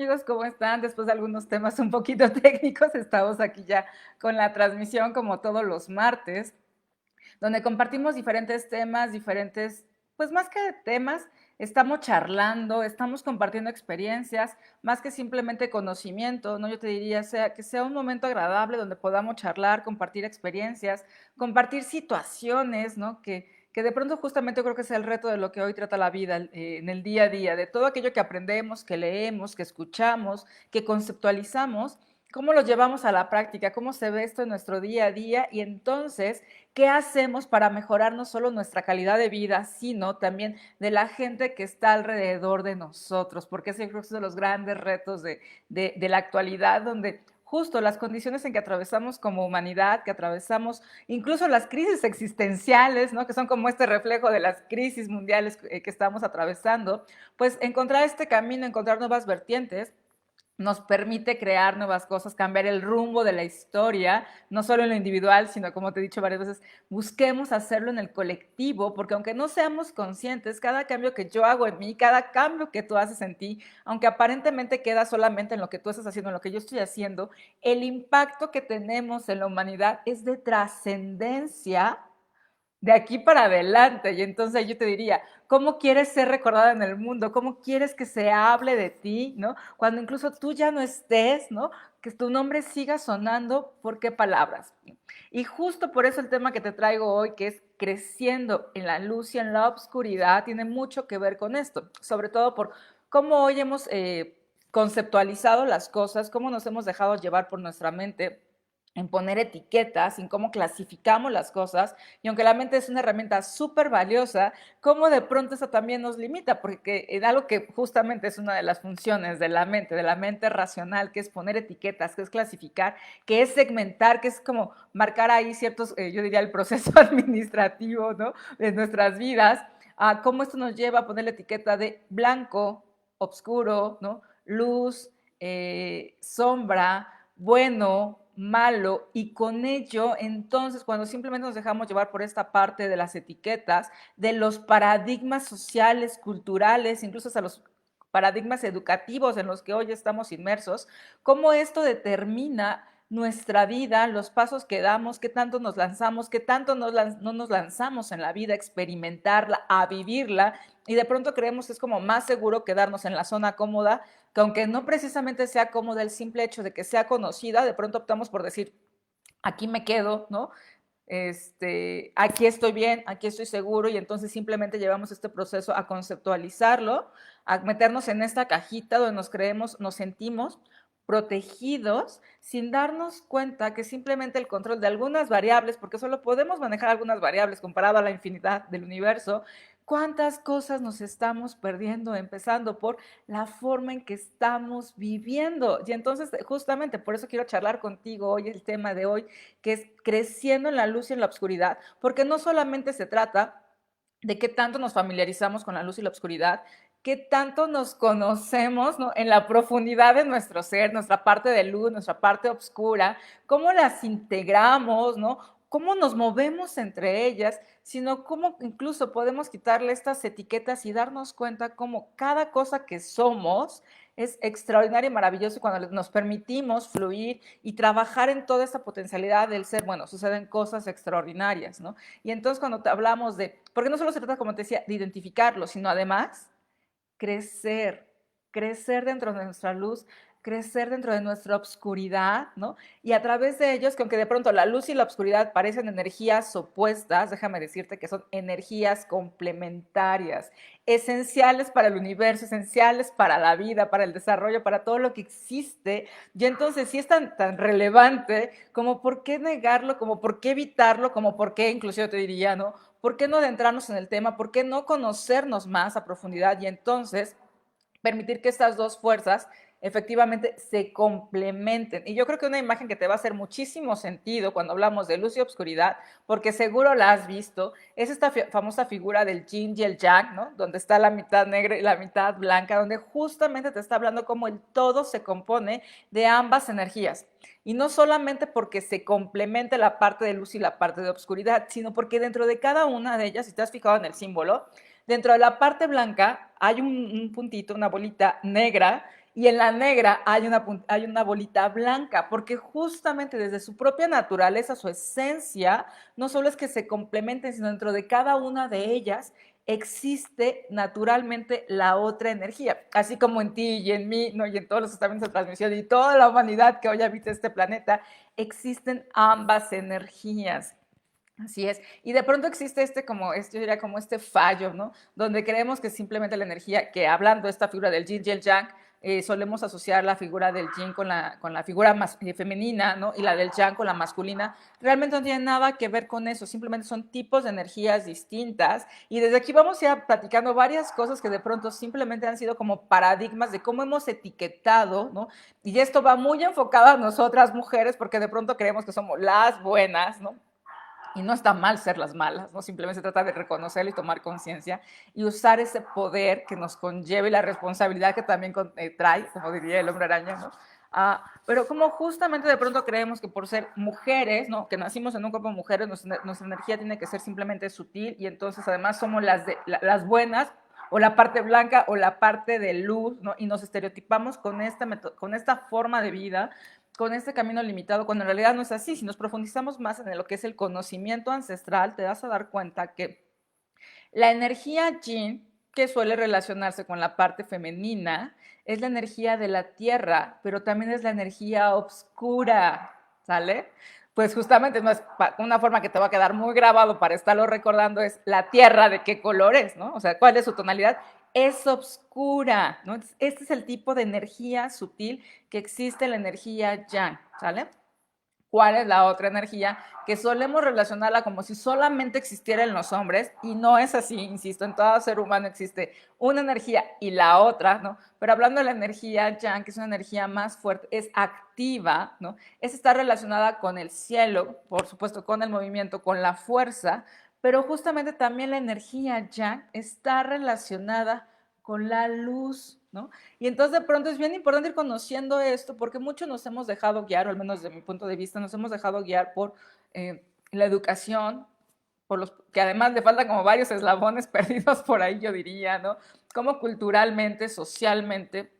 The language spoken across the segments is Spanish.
amigos? ¿Cómo están? Después de algunos temas un poquito técnicos, estamos aquí ya con la transmisión como todos los martes, donde compartimos diferentes temas, diferentes, pues más que temas, estamos charlando, estamos compartiendo experiencias, más que simplemente conocimiento, ¿no? Yo te diría que sea un momento agradable donde podamos charlar, compartir experiencias, compartir situaciones, ¿no? Que de pronto justamente creo que es el reto de lo que hoy trata la vida en el día a día, de todo aquello que aprendemos, que leemos, que escuchamos, que conceptualizamos, cómo lo llevamos a la práctica, cómo se ve esto en nuestro día a día y entonces, ¿qué hacemos para mejorar no solo nuestra calidad de vida, sino también de la gente que está alrededor de nosotros? Porque ese creo que es uno de los grandes retos de la actualidad, donde justo las condiciones en que atravesamos como humanidad, que atravesamos incluso las crisis existenciales, ¿no? Que son como este reflejo de las crisis mundiales que estamos atravesando, pues encontrar este camino, encontrar nuevas vertientes, nos permite crear nuevas cosas, cambiar el rumbo de la historia, no solo en lo individual, sino como te he dicho varias veces, busquemos hacerlo en el colectivo, porque aunque no seamos conscientes, cada cambio que yo hago en mí, cada cambio que tú haces en ti, aunque aparentemente queda solamente en lo que tú estás haciendo, en lo que yo estoy haciendo, el impacto que tenemos en la humanidad es de trascendencia de aquí para adelante. Y entonces yo te diría, ¿cómo quieres ser recordada en el mundo? ¿Cómo quieres que se hable de ti, ¿no? Cuando incluso tú ya no estés, ¿no? Que tu nombre siga sonando, ¿por qué palabras? Y justo por eso el tema que te traigo hoy, que es creciendo en la luz y en la oscuridad, tiene mucho que ver con esto, sobre todo por cómo hoy hemos conceptualizado las cosas, cómo nos hemos dejado llevar por nuestra mente en poner etiquetas, en cómo clasificamos las cosas, y aunque la mente es una herramienta súper valiosa, cómo de pronto eso también nos limita, porque en algo que justamente es una de las funciones de la mente racional, que es poner etiquetas, que es clasificar, que es segmentar, que es como marcar ahí ciertos, yo diría, el proceso administrativo, ¿no? De nuestras vidas, cómo esto nos lleva a poner la etiqueta de blanco, oscuro, ¿no? Luz, sombra, bueno, malo, y con ello, entonces, cuando simplemente nos dejamos llevar por esta parte de las etiquetas, de los paradigmas sociales, culturales, incluso hasta los paradigmas educativos en los que hoy estamos inmersos, cómo esto determina nuestra vida, los pasos que damos, qué tanto nos lanzamos, qué tanto no nos lanzamos en la vida, a experimentarla, a vivirla, y de pronto creemos que es como más seguro quedarnos en la zona cómoda, que aunque no precisamente sea cómoda, el simple hecho de que sea conocida, de pronto optamos por decir, aquí me quedo, ¿no? Aquí estoy bien, aquí estoy seguro, y entonces simplemente llevamos este proceso a conceptualizarlo, a meternos en esta cajita donde nos creemos, nos sentimos protegidos sin darnos cuenta que simplemente el control de algunas variables, porque solo podemos manejar algunas variables comparado a la infinidad del universo, cuántas cosas nos estamos perdiendo, empezando por la forma en que estamos viviendo. Y entonces, justamente por eso quiero charlar contigo hoy, el tema de hoy, que es creciendo en la luz y en la oscuridad, porque no solamente se trata de qué tanto nos familiarizamos con la luz y la oscuridad, qué tanto nos conocemos, ¿no? En la profundidad de nuestro ser, nuestra parte de luz, nuestra parte oscura, cómo las integramos, ¿no? Cómo nos movemos entre ellas, sino cómo incluso podemos quitarle estas etiquetas y darnos cuenta cómo cada cosa que somos es extraordinaria y maravilloso, y cuando nos permitimos fluir y trabajar en toda esta potencialidad del ser, bueno, suceden cosas extraordinarias, ¿no? Y entonces cuando te hablamos de, porque no solo se trata, como te decía, de identificarlo, sino además crecer, crecer dentro de nuestra luz, crecer dentro de nuestra obscuridad, ¿no? Y a través de ellos, que aunque de pronto la luz y la obscuridad parecen energías opuestas, déjame decirte que son energías complementarias, esenciales para el universo, esenciales para la vida, para el desarrollo, para todo lo que existe. Y entonces, si es tan relevante, como por qué negarlo, como por qué evitarlo, como por qué, inclusive te diría, ¿no? ¿Por qué no adentrarnos en el tema? ¿Por qué no conocernos más a profundidad? Y entonces permitir que estas dos fuerzas efectivamente se complementen. Y yo creo que una imagen que te va a hacer muchísimo sentido cuando hablamos de luz y obscuridad, porque seguro la has visto, es esta famosa figura del yin y el yang, ¿no? Donde está la mitad negra y la mitad blanca, donde justamente te está hablando cómo el todo se compone de ambas energías. Y no solamente porque se complemente la parte de luz y la parte de obscuridad, sino porque dentro de cada una de ellas, si te has fijado en el símbolo, dentro de la parte blanca hay un puntito, una bolita negra, y en la negra hay una bolita blanca, porque justamente desde su propia naturaleza, su esencia, no solo es que se complementen, sino dentro de cada una de ellas existe naturalmente la otra energía, así como en ti y en mí, ¿no? Y en todos los estamentos de transmisión y toda la humanidad que hoy habita este planeta, existen ambas energías. Así es. Y de pronto existe yo diría como este fallo, ¿no? Donde creemos que simplemente la energía, que hablando de esta figura del yin y el yang, solemos asociar la figura del yin con la figura femenina, ¿no? Y la del yang con la masculina. Realmente no tiene nada que ver con eso, simplemente son tipos de energías distintas. Y desde aquí vamos ya platicando varias cosas que de pronto simplemente han sido como paradigmas de cómo hemos etiquetado, ¿no? Y esto va muy enfocado a nosotras mujeres, porque de pronto creemos que somos las buenas, ¿no? Y no está mal ser las malas, ¿no? Simplemente se trata de reconocerlo y tomar conciencia y usar ese poder que nos conlleva y la responsabilidad que también trae, como diría el hombre araña, ¿no? Pero como justamente de pronto creemos que por ser mujeres, ¿no? Que nacimos en un cuerpo de mujeres, nuestra energía tiene que ser simplemente sutil y entonces además somos las buenas o la parte blanca o la parte de luz, ¿no? Y nos estereotipamos con esta forma de vida, con este camino limitado, cuando en realidad no es así. Si nos profundizamos más en lo que es el conocimiento ancestral, te vas a dar cuenta que la energía yin, que suele relacionarse con la parte femenina, es la energía de la tierra, pero también es la energía oscura, ¿sale? Pues justamente no es una forma que te va a quedar muy grabado para estarlo recordando es la tierra de qué color es, ¿no? O sea, cuál es su tonalidad. Es oscura, ¿no? Entonces, este es el tipo de energía sutil que existe en la energía yang, ¿sale? ¿Cuál es la otra energía? Que solemos relacionarla como si solamente existiera en los hombres, y no es así, insisto, en todo ser humano existe una energía y la otra, ¿no? Pero hablando de la energía yang, que es una energía más fuerte, es activa, ¿no? Es está relacionada con el cielo, por supuesto, con el movimiento, con la fuerza, pero justamente también la energía yang está relacionada con la luz, ¿no? Y entonces de pronto es bien importante ir conociendo esto porque muchos nos hemos dejado guiar, o al menos desde mi punto de vista, nos hemos dejado guiar por la educación, por los que además le faltan como varios eslabones perdidos por ahí, yo diría, ¿no? Como culturalmente, socialmente,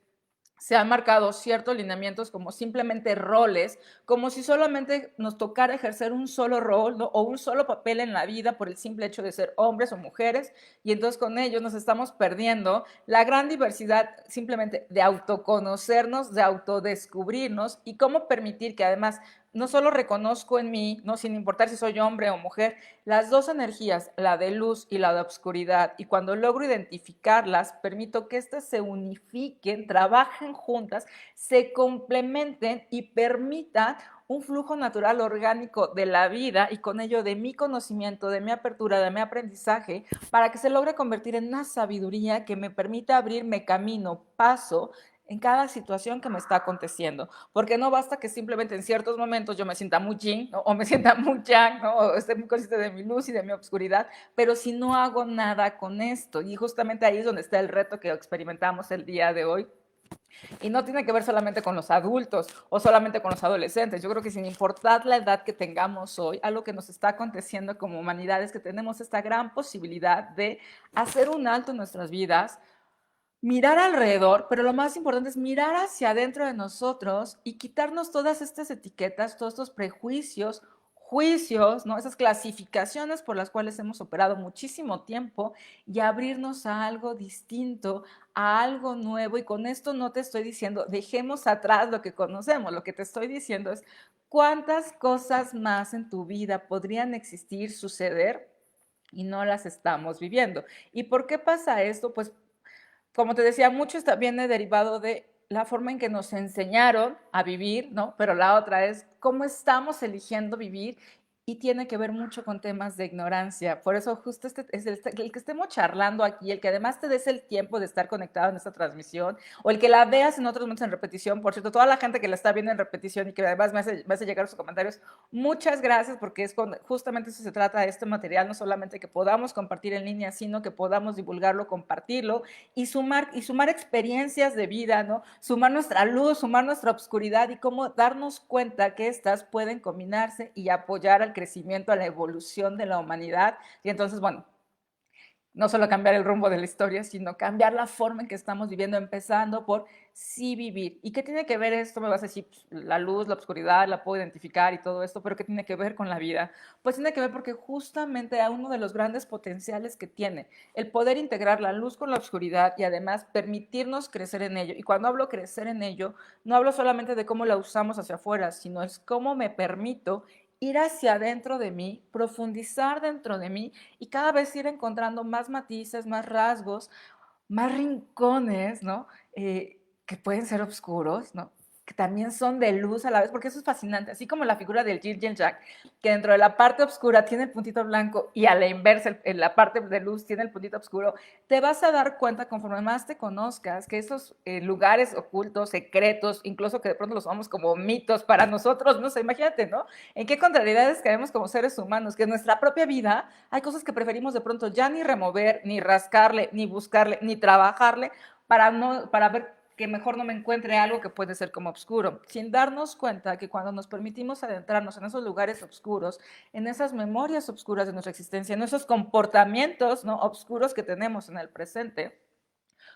se han marcado ciertos lineamientos como simplemente roles, como si solamente nos tocara ejercer un solo rol, ¿no? O un solo papel en la vida por el simple hecho de ser hombres o mujeres, y entonces con ellos nos estamos perdiendo la gran diversidad simplemente de autoconocernos, de autodescubrirnos y cómo permitir que además no solo reconozco en mí, no sin importar si soy hombre o mujer, las dos energías, la de luz y la de obscuridad, y cuando logro identificarlas, permito que éstas se unifiquen, trabajen juntas, se complementen y permitan un flujo natural orgánico de la vida y con ello de mi conocimiento, de mi apertura, de mi aprendizaje, para que se logre convertir en una sabiduría que me permita abrirme camino, paso en cada situación que me está aconteciendo, porque no basta que simplemente en ciertos momentos yo me sienta muy yin, ¿no? O me sienta muy yang, ¿no? O esté muy consciente de mi luz y de mi obscuridad, pero si no hago nada con esto, y justamente ahí es donde está el reto que experimentamos el día de hoy, y no tiene que ver solamente con los adultos o solamente con los adolescentes. Yo creo que sin importar la edad que tengamos hoy, algo que nos está aconteciendo como humanidad es que tenemos esta gran posibilidad de hacer un alto en nuestras vidas, mirar alrededor, pero lo más importante es mirar hacia adentro de nosotros y quitarnos todas estas etiquetas, todos estos prejuicios, juicios, ¿no? Esas clasificaciones por las cuales hemos operado muchísimo tiempo y abrirnos a algo distinto, a algo nuevo. Y con esto no te estoy diciendo, dejemos atrás lo que conocemos, lo que te estoy diciendo es cuántas cosas más en tu vida podrían existir, suceder y no las estamos viviendo. ¿Y por qué pasa esto? Pues como te decía, mucho viene derivado de la forma en que nos enseñaron a vivir, ¿no? Pero la otra es cómo estamos eligiendo vivir y tiene que ver mucho con temas de ignorancia. Por eso justo es el que estemos charlando aquí, el que además te des el tiempo de estar conectado en esta transmisión o el que la veas en otros momentos en repetición. Por cierto, toda la gente que la está viendo en repetición y que además me hace llegar sus comentarios, muchas gracias porque justamente eso se trata de este material, no solamente que podamos compartir en línea, sino que podamos divulgarlo, compartirlo y sumar experiencias de vida, ¿no? Sumar nuestra luz, sumar nuestra obscuridad y cómo darnos cuenta que estas pueden combinarse y apoyar al crecimiento, a la evolución de la humanidad. Y entonces, bueno, no solo cambiar el rumbo de la historia, sino cambiar la forma en que estamos viviendo, empezando por sí vivir. ¿Y qué tiene que ver esto? Me vas a decir, pues, la luz, la oscuridad, la puedo identificar y todo esto, pero ¿qué tiene que ver con la vida? Pues tiene que ver porque justamente a uno de los grandes potenciales que tiene, el poder integrar la luz con la oscuridad y además permitirnos crecer en ello. Y cuando hablo crecer en ello, no hablo solamente de cómo la usamos hacia afuera, sino es cómo me permito ir hacia adentro de mí, profundizar dentro de mí y cada vez ir encontrando más matices, más rasgos, más rincones, ¿no? Que pueden ser oscuros, ¿no? Que también son de luz a la vez, porque eso es fascinante, así como la figura del Yin y el Yang, que dentro de la parte oscura tiene el puntito blanco y a la inversa, en la parte de luz tiene el puntito oscuro, te vas a dar cuenta conforme más te conozcas que esos lugares ocultos, secretos, incluso que de pronto los vamos como mitos para nosotros, no sé, imagínate, ¿no? En qué contrariedades caemos como seres humanos, que en nuestra propia vida hay cosas que preferimos de pronto ya ni remover, ni rascarle, ni buscarle, ni trabajarle para ver que mejor no me encuentre algo que puede ser como oscuro, sin darnos cuenta que cuando nos permitimos adentrarnos en esos lugares oscuros, en esas memorias oscuras de nuestra existencia, en esos comportamientos, ¿no?, oscuros que tenemos en el presente,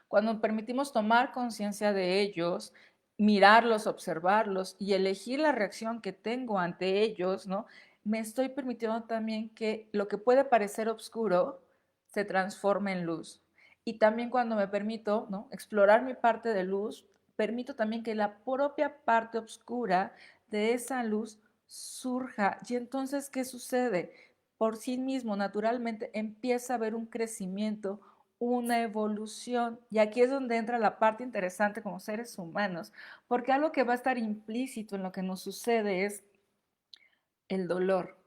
cuando permitimos tomar conciencia de ellos, mirarlos, observarlos y elegir la reacción que tengo ante ellos, ¿no? Me estoy permitiendo también que lo que puede parecer oscuro se transforme en luz. Y también cuando me permito, ¿no?, explorar mi parte de luz, permito también que la propia parte oscura de esa luz surja. Y entonces, ¿qué sucede? Por sí mismo, naturalmente, empieza a haber un crecimiento, una evolución. Y aquí es donde entra la parte interesante como seres humanos, porque algo que va a estar implícito en lo que nos sucede es el dolor.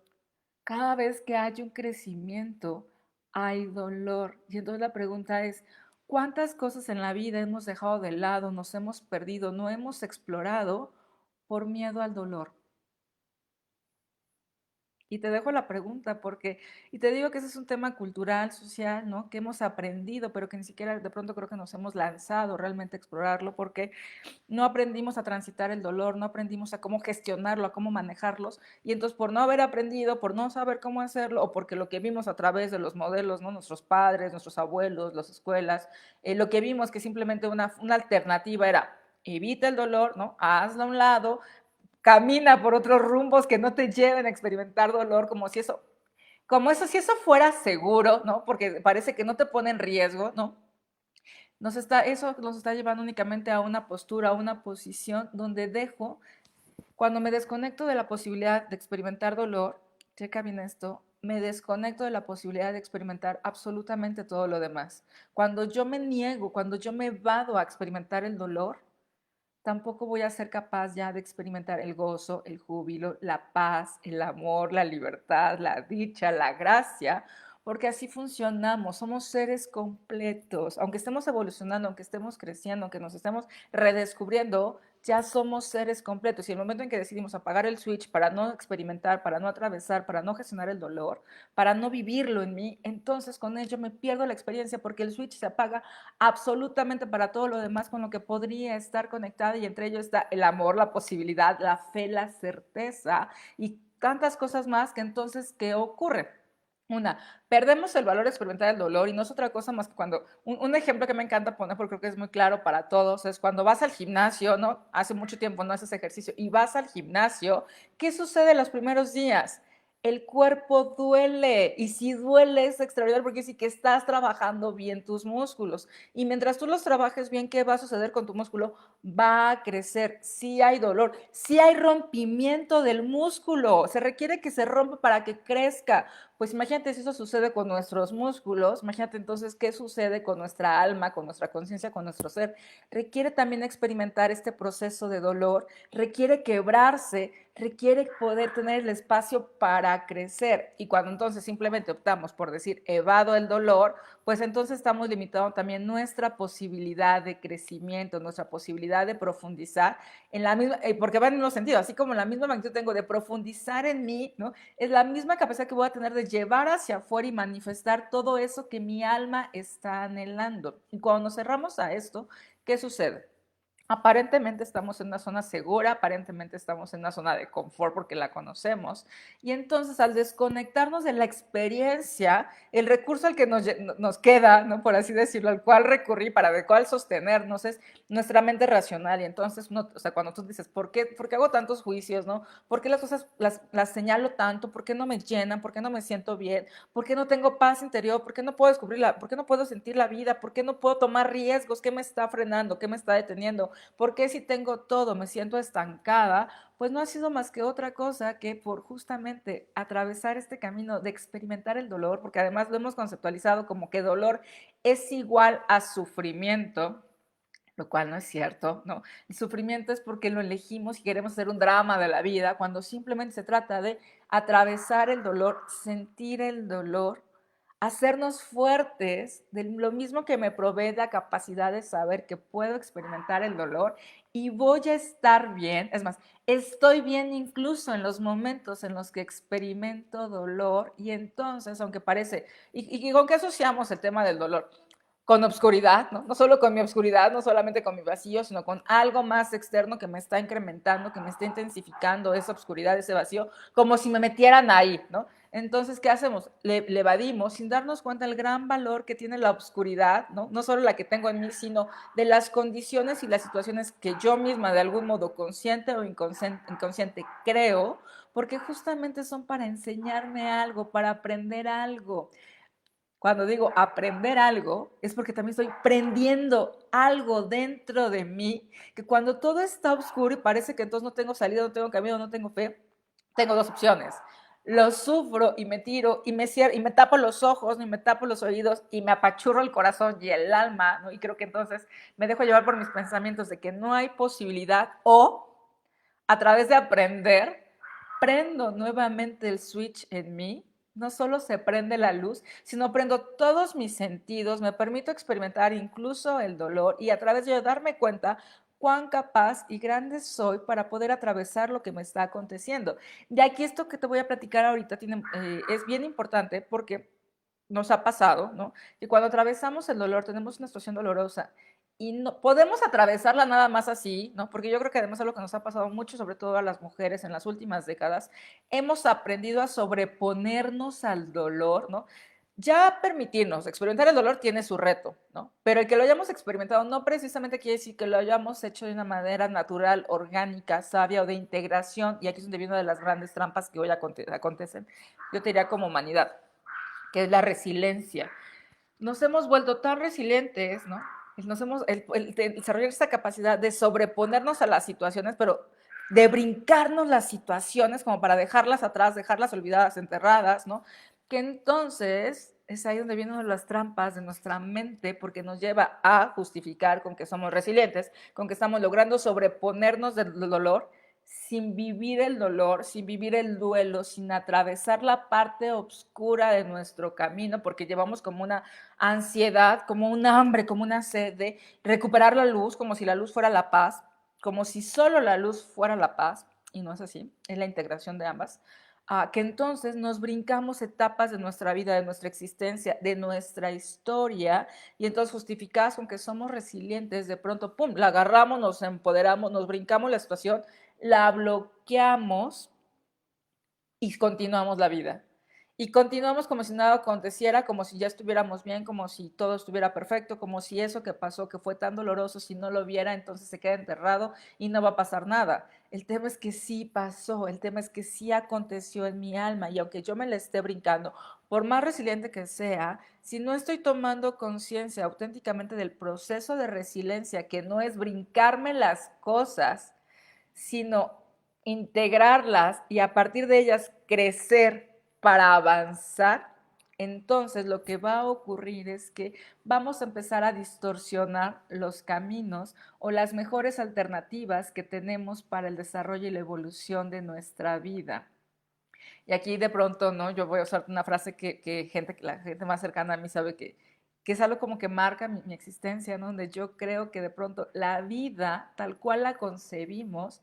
Cada vez que hay un crecimiento, hay dolor. Y entonces la pregunta es, ¿cuántas cosas en la vida hemos dejado de lado, nos hemos perdido, no hemos explorado por miedo al dolor? Y te dejo la pregunta porque, y te digo que ese es un tema cultural, social, ¿no?, que hemos aprendido, pero que ni siquiera de pronto creo que nos hemos lanzado realmente a explorarlo, porque no aprendimos a transitar el dolor, no aprendimos a cómo gestionarlo, a cómo manejarlos, y entonces por no haber aprendido, por no saber cómo hacerlo, o porque lo que vimos a través de los modelos, ¿no?, nuestros padres, nuestros abuelos, las escuelas, lo que vimos que simplemente una alternativa era evita el dolor, ¿no?, hazlo a un lado, camina por otros rumbos que no te lleven a experimentar dolor, como eso, si eso fuera seguro, ¿no? Porque parece que no te pone en riesgo, ¿no? Eso nos está llevando únicamente a una postura, a una posición donde cuando me desconecto de la posibilidad de experimentar dolor, checa bien esto, me desconecto de la posibilidad de experimentar absolutamente todo lo demás. Cuando yo me niego, cuando yo me vado a experimentar el dolor, tampoco voy a ser capaz ya de experimentar el gozo, el júbilo, la paz, el amor, la libertad, la dicha, la gracia, porque así funcionamos, somos seres completos. Aunque estemos evolucionando, aunque estemos creciendo, aunque nos estemos redescubriendo, ya somos seres completos. Y el momento en que decidimos apagar el switch para no experimentar, para no atravesar, para no gestionar el dolor, para no vivirlo en mí, entonces con ello me pierdo la experiencia porque el switch se apaga absolutamente para todo lo demás con lo que podría estar conectada, y entre ellos está el amor, la posibilidad, la fe, la certeza y tantas cosas más. Que entonces, ¿qué ocurre? Una, perdemos el valor de experimentar el dolor, y no es otra cosa más que cuando, un ejemplo que me encanta poner porque creo que es muy claro para todos, es cuando vas al gimnasio, ¿no? Hace mucho tiempo no haces ejercicio y vas al gimnasio, ¿qué sucede los primeros días? El cuerpo duele, y si duele es extraordinario porque sí que estás trabajando bien tus músculos, y mientras tú los trabajes bien, ¿qué va a suceder con tu músculo? Va a crecer. Sí hay dolor, sí hay rompimiento del músculo, se requiere que se rompa para que crezca. Pues imagínate si eso sucede con nuestros músculos, imagínate entonces qué sucede con nuestra alma, con nuestra conciencia, con nuestro ser. Requiere también experimentar este proceso de dolor, requiere quebrarse, requiere poder tener el espacio para crecer. Y cuando entonces simplemente optamos por decir evado el dolor, pues entonces estamos limitando también nuestra posibilidad de crecimiento, nuestra posibilidad de profundizar en la misma, porque van en los sentidos, así como la misma magnitud tengo de profundizar en mí, ¿no?, es la misma capacidad que voy a tener de llevar hacia afuera y manifestar todo eso que mi alma está anhelando. Y cuando nos cerramos a esto, ¿qué sucede? Aparentemente estamos en una zona segura, aparentemente estamos en una zona de confort porque la conocemos. Y entonces al desconectarnos de la experiencia, el recurso al que nos queda, ¿no? Por así decirlo, al cual recurrir, para el cual sostenernos, es nuestra mente racional. Y entonces, o sea, cuando tú dices, por qué hago tantos juicios? ¿No? ¿Por qué las cosas las señalo tanto? ¿Por qué no me llenan? ¿Por qué no me siento bien? ¿Por qué no tengo paz interior? ¿Por qué no puedo descubrirla? ¿Por qué no puedo sentir la vida? ¿Por qué no puedo tomar riesgos? ¿Qué me está frenando? ¿Qué me está deteniendo? ¿Por qué si tengo todo me siento estancada? Pues no ha sido más que otra cosa que por justamente atravesar este camino de experimentar el dolor, porque además lo hemos conceptualizado como que dolor es igual a sufrimiento, lo cual no es cierto, ¿no? El sufrimiento es porque lo elegimos y queremos hacer un drama de la vida, cuando simplemente se trata de atravesar el dolor, sentir el dolor, hacernos fuertes, de lo mismo que me provee la capacidad de saber que puedo experimentar el dolor y voy a estar bien. Es más, estoy bien incluso en los momentos en los que experimento dolor y entonces, aunque parece, y con qué asociamos el tema del dolor, con obscuridad, ¿no? No solo con mi obscuridad, no solamente con mi vacío, sino con algo más externo que me está incrementando, que me está intensificando esa obscuridad, ese vacío, como si me metieran ahí, ¿no? Entonces, ¿qué hacemos? Le evadimos sin darnos cuenta del gran valor que tiene la obscuridad, ¿no? No solo la que tengo en mí, sino de las condiciones y las situaciones que yo misma, de algún modo consciente o inconsciente creo, porque justamente son para enseñarme algo, para aprender algo. Cuando digo aprender algo, es porque también estoy prendiendo algo dentro de mí, que cuando todo está oscuro y parece que entonces no tengo salida, no tengo camino, no tengo fe, tengo dos opciones. Lo sufro y me tiro y me cierro y me tapo los ojos y me tapo los oídos y me apachurro el corazón y el alma, ¿no? Y creo que entonces me dejo llevar por mis pensamientos de que no hay posibilidad, o a través de aprender, prendo nuevamente el switch en mí. No solo se prende la luz, sino prendo todos mis sentidos, me permito experimentar incluso el dolor y a través de ello darme cuenta cuán capaz y grande soy para poder atravesar lo que me está aconteciendo. Y aquí esto que te voy a platicar ahorita es bien importante porque nos ha pasado, ¿no? Que cuando atravesamos el dolor, tenemos una situación dolorosa y no podemos atravesarla nada más así, ¿no? Porque yo creo que además es lo que nos ha pasado mucho, sobre todo a las mujeres en las últimas décadas, hemos aprendido a sobreponernos al dolor, ¿no? Ya permitirnos experimentar el dolor tiene su reto, ¿no? Pero el que lo hayamos experimentado no precisamente quiere decir que lo hayamos hecho de una manera natural, orgánica, sabia o de integración, y aquí es donde viene una de las grandes trampas que hoy acontecen, yo te diría como humanidad, que es la resiliencia. Nos hemos vuelto tan resilientes, ¿no? El desarrollar esta capacidad de sobreponernos a las situaciones, pero de brincarnos las situaciones como para dejarlas atrás, dejarlas olvidadas, enterradas, ¿no? Que entonces es ahí donde vienen las trampas de nuestra mente, porque nos lleva a justificar con que somos resilientes, con que estamos logrando sobreponernos del dolor, sin vivir el dolor, sin vivir el duelo, sin atravesar la parte oscura de nuestro camino, porque llevamos como una ansiedad, como un hambre, como una sed de recuperar la luz, como si la luz fuera la paz, como si solo la luz fuera la paz, y no es así, es la integración de ambas, que entonces nos brincamos etapas de nuestra vida, de nuestra existencia, de nuestra historia, y entonces justificadas con que somos resilientes, de pronto, pum, la agarramos, nos empoderamos, nos brincamos la situación, la bloqueamos y continuamos la vida. Y continuamos como si nada aconteciera, como si ya estuviéramos bien, como si todo estuviera perfecto, como si eso que pasó, que fue tan doloroso, si no lo viera, entonces se queda enterrado y no va a pasar nada. El tema es que sí pasó, el tema es que sí aconteció en mi alma y aunque yo me la esté brincando, por más resiliente que sea, si no estoy tomando conciencia auténticamente del proceso de resiliencia, que no es brincarme las cosas, sino integrarlas y a partir de ellas crecer para avanzar, entonces lo que va a ocurrir es que vamos a empezar a distorsionar los caminos o las mejores alternativas que tenemos para el desarrollo y la evolución de nuestra vida. Y aquí de pronto, ¿no? Yo voy a usar una frase que la gente más cercana a mí sabe que es algo como que marca mi existencia, ¿no? Donde yo creo que de pronto la vida, tal cual la concebimos,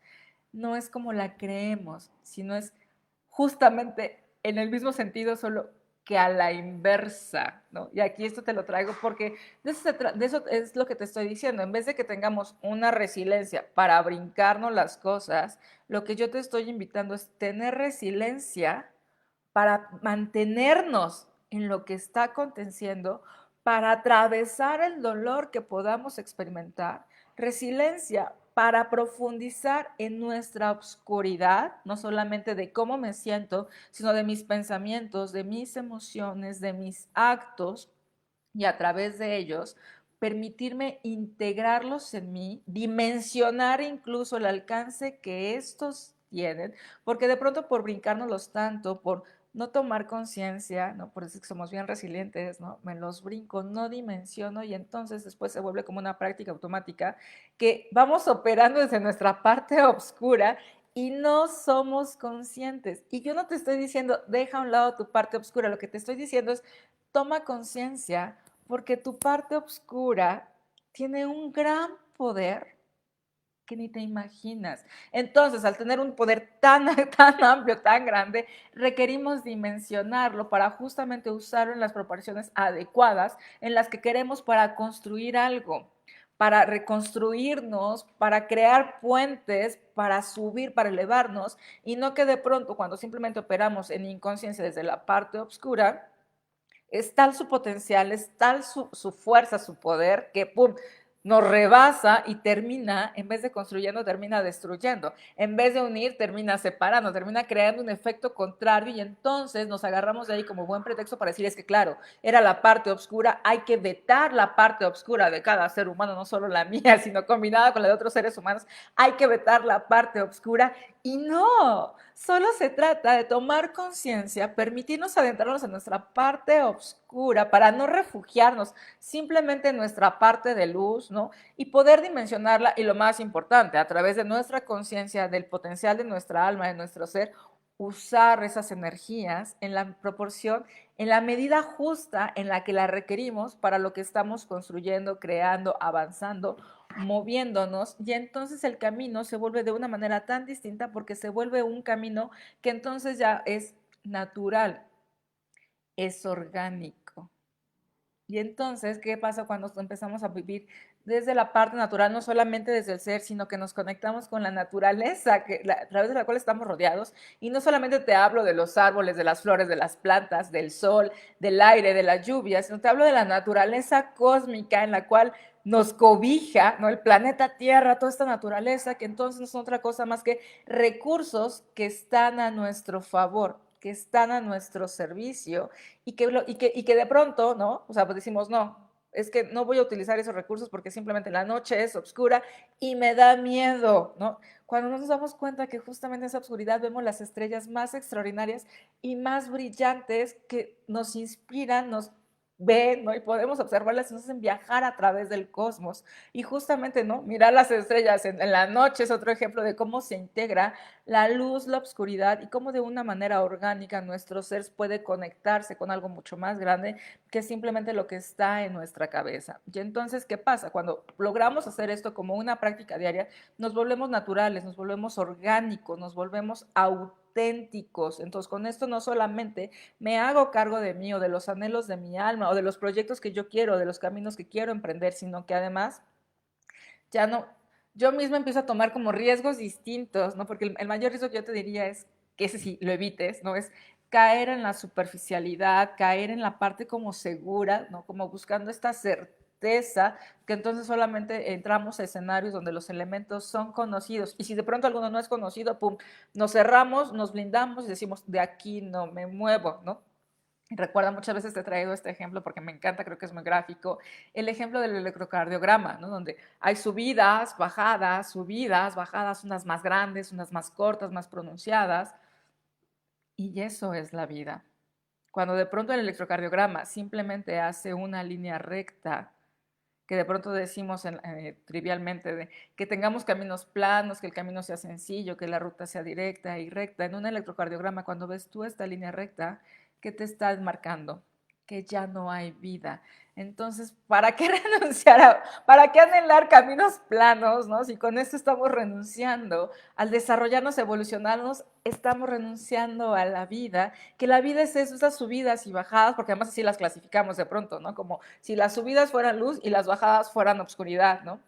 no es como la creemos, sino es justamente en el mismo sentido, solo que a la inversa, ¿no? Y aquí esto te lo traigo porque de eso es lo que te estoy diciendo. En vez de que tengamos una resiliencia para brincarnos las cosas, lo que yo te estoy invitando es tener resiliencia para mantenernos en lo que está aconteciendo, para atravesar el dolor que podamos experimentar, resiliencia para profundizar en nuestra oscuridad, no solamente de cómo me siento, sino de mis pensamientos, de mis emociones, de mis actos, y a través de ellos permitirme integrarlos en mí, dimensionar incluso el alcance que estos tienen, porque de pronto por brincárnoslos tanto, por no tomar conciencia, ¿no? Por eso que somos bien resilientes, ¿no? Me los brinco, no dimensiono y entonces después se vuelve como una práctica automática que vamos operando desde nuestra parte oscura y no somos conscientes. Y yo no te estoy diciendo, deja a un lado tu parte oscura, lo que te estoy diciendo es, toma conciencia porque tu parte oscura tiene un gran poder que ni te imaginas. Entonces, al tener un poder tan, tan amplio, tan grande, requerimos dimensionarlo para justamente usarlo en las proporciones adecuadas en las que queremos para construir algo, para reconstruirnos, para crear puentes, para subir, para elevarnos, y no que de pronto cuando simplemente operamos en inconsciencia desde la parte oscura, es tal su potencial, es tal su fuerza, su poder, que ¡pum! Nos rebasa y termina, en vez de construyendo, termina destruyendo. En vez de unir, termina separando, termina creando un efecto contrario y entonces nos agarramos de ahí como buen pretexto para decir, es que claro, era la parte oscura, hay que vetar la parte oscura de cada ser humano, no solo la mía, sino combinada con la de otros seres humanos, hay que vetar la parte oscura y no, solo se trata de tomar conciencia, permitirnos adentrarnos en nuestra parte oscura para no refugiarnos simplemente en nuestra parte de luz, ¿no? Y poder dimensionarla y lo más importante, a través de nuestra conciencia, del potencial de nuestra alma, de nuestro ser, usar esas energías en la proporción, en la medida justa en la que la requerimos para lo que estamos construyendo, creando, avanzando, moviéndonos, y entonces el camino se vuelve de una manera tan distinta porque se vuelve un camino que entonces ya es natural, es orgánico. Y entonces, ¿qué pasa cuando empezamos a vivir desde la parte natural, no solamente desde el ser, sino que nos conectamos con la naturaleza a través de la cual estamos rodeados? Y no solamente te hablo de los árboles, de las flores, de las plantas, del sol, del aire, de la lluvia, sino te hablo de la naturaleza cósmica en la cual nos cobija, ¿no? El planeta Tierra, toda esta naturaleza, que entonces no son otra cosa más que recursos que están a nuestro favor, que están a nuestro servicio y que de pronto, ¿no? O sea, pues decimos, no, es que no voy a utilizar esos recursos porque simplemente la noche es oscura y me da miedo, ¿no? Cuando nos damos cuenta que justamente en esa oscuridad vemos las estrellas más extraordinarias y más brillantes que nos inspiran, nos ven, ¿no? Y podemos observarlas y nos hacen viajar a través del cosmos. Y justamente, ¿no? Mirar las estrellas en la noche es otro ejemplo de cómo se integra la luz, la oscuridad y cómo de una manera orgánica nuestro ser puede conectarse con algo mucho más grande que simplemente lo que está en nuestra cabeza. Y entonces, ¿qué pasa? Cuando logramos hacer esto como una práctica diaria, nos volvemos naturales, nos volvemos orgánicos, nos volvemos auténticos. Entonces, con esto no solamente me hago cargo de mí o de los anhelos de mi alma o de los proyectos que yo quiero, de los caminos que quiero emprender, sino que además ya no, yo misma empiezo a tomar como riesgos distintos, ¿no? Porque el mayor riesgo que yo te diría es que ese sí lo evites, ¿no? Es caer en la superficialidad, caer en la parte como segura, ¿no? Como buscando esta certeza, que entonces solamente entramos a escenarios donde los elementos son conocidos. Y si de pronto alguno no es conocido, pum, nos cerramos, nos blindamos y decimos, de aquí no me muevo, ¿no? Recuerda, muchas veces te he traído este ejemplo porque me encanta, creo que es muy gráfico, el ejemplo del electrocardiograma, ¿no? Donde hay subidas, bajadas, unas más grandes, unas más cortas, más pronunciadas, y eso es la vida. Cuando de pronto el electrocardiograma simplemente hace una línea recta, que de pronto decimos trivialmente, que tengamos caminos planos, que el camino sea sencillo, que la ruta sea directa y recta. En un electrocardiograma, cuando ves tú esta línea recta, ¿qué te está marcando? que ya no hay vida. Entonces, ¿para qué para qué anhelar caminos planos, ¿no? Si con esto estamos renunciando al desarrollarnos, evolucionarnos, estamos renunciando a la vida, que la vida es eso, esas subidas y bajadas, porque además así las clasificamos de pronto, ¿no? Como si las subidas fueran luz y las bajadas fueran obscuridad, ¿no?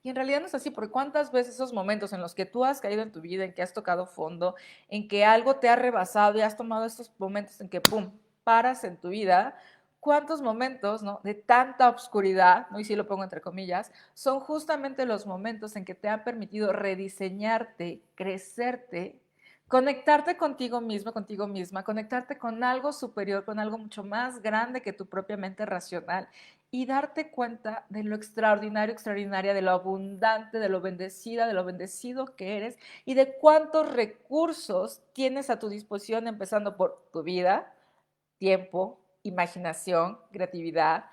Y en realidad no es así, porque cuántas veces esos momentos en los que tú has caído en tu vida, en que has tocado fondo, en que algo te ha rebasado y has tomado estos momentos en que, ¡pum!, paras en tu vida, cuántos momentos, ¿no?, de tanta oscuridad, ¿no?, y sí lo pongo entre comillas, son justamente los momentos en que te han permitido rediseñarte, crecerte, conectarte contigo mismo, contigo misma, conectarte con algo superior, con algo mucho más grande que tu propia mente racional y darte cuenta de lo extraordinario, extraordinaria, de lo abundante, de lo bendecida, de lo bendecido que eres y de cuántos recursos tienes a tu disposición, empezando por tu vida, tiempo, imaginación, creatividad,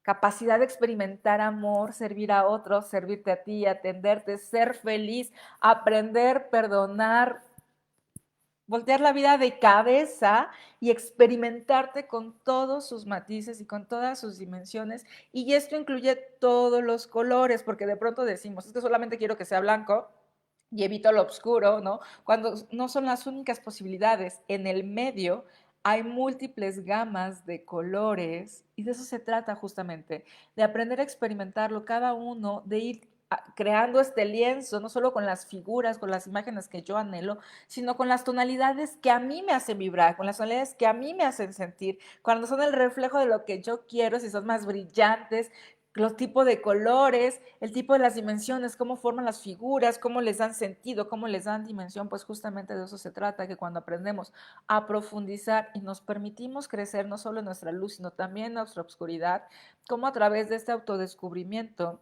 capacidad de experimentar amor, servir a otros, servirte a ti, atenderte, ser feliz, aprender, perdonar, voltear la vida de cabeza y experimentarte con todos sus matices y con todas sus dimensiones. Y esto incluye todos los colores, porque de pronto decimos, es que solamente quiero que sea blanco y evito lo oscuro, ¿no? Cuando no son las únicas posibilidades. En el medio hay múltiples gamas de colores y de eso se trata justamente, de aprender a experimentarlo cada uno, de ir creando este lienzo, no solo con las figuras, con las imágenes que yo anhelo, sino con las tonalidades que a mí me hacen vibrar, con las tonalidades que a mí me hacen sentir, cuando son el reflejo de lo que yo quiero, si son más brillantes, los tipos de colores, el tipo de las dimensiones, cómo forman las figuras, cómo les dan sentido, cómo les dan dimensión, pues justamente de eso se trata, que cuando aprendemos a profundizar y nos permitimos crecer no solo en nuestra luz, sino también en nuestra oscuridad, como a través de este autodescubrimiento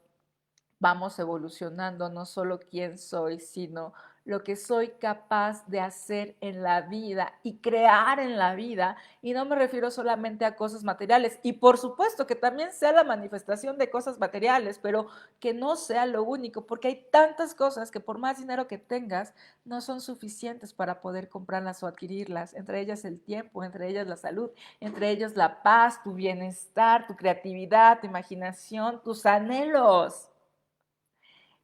vamos evolucionando no solo quién soy, sino lo que soy capaz de hacer en la vida y crear en la vida. Y no me refiero solamente a cosas materiales. Y por supuesto que también sea la manifestación de cosas materiales, pero que no sea lo único, porque hay tantas cosas que por más dinero que tengas, no son suficientes para poder comprarlas o adquirirlas. Entre ellas el tiempo, entre ellas la salud, entre ellas la paz, tu bienestar, tu creatividad, tu imaginación, tus anhelos.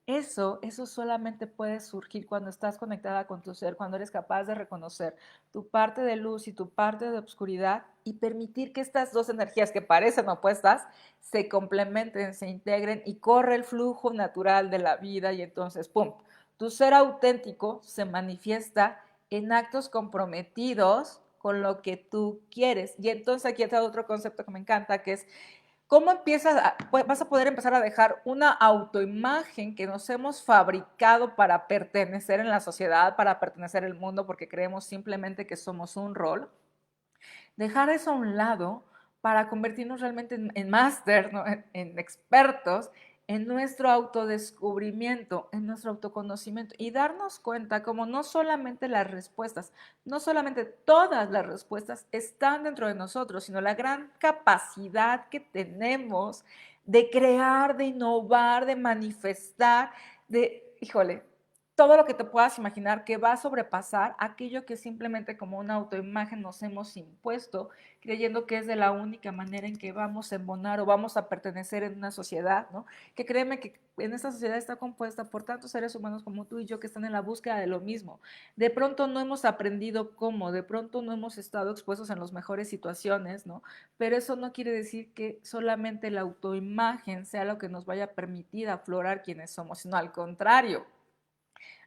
Eso solamente puede surgir cuando estás conectada con tu ser, cuando eres capaz de reconocer tu parte de luz y tu parte de oscuridad y permitir que estas dos energías que parecen opuestas se complementen, se integren y corre el flujo natural de la vida y entonces, ¡pum!, tu ser auténtico se manifiesta en actos comprometidos con lo que tú quieres. Y entonces aquí está otro concepto que me encanta, que es ¿cómo vas a poder empezar a dejar una autoimagen que nos hemos fabricado para pertenecer en la sociedad, para pertenecer al mundo, porque creemos simplemente que somos un rol? Dejar eso a un lado para convertirnos realmente en máster, ¿no?, en expertos en nuestro autodescubrimiento, en nuestro autoconocimiento y darnos cuenta como no solamente las respuestas, no solamente todas las respuestas están dentro de nosotros, sino la gran capacidad que tenemos de crear, de innovar, de manifestar, híjole, todo lo que te puedas imaginar que va a sobrepasar aquello que simplemente como una autoimagen nos hemos impuesto, creyendo que es de la única manera en que vamos a embonar o vamos a pertenecer en una sociedad, ¿no? Que créeme que en esta sociedad está compuesta por tantos seres humanos como tú y yo que están en la búsqueda de lo mismo. De pronto no hemos aprendido cómo, de pronto no hemos estado expuestos en las mejores situaciones, ¿no? Pero eso no quiere decir que solamente la autoimagen sea lo que nos vaya a permitir aflorar quienes somos, sino al contrario,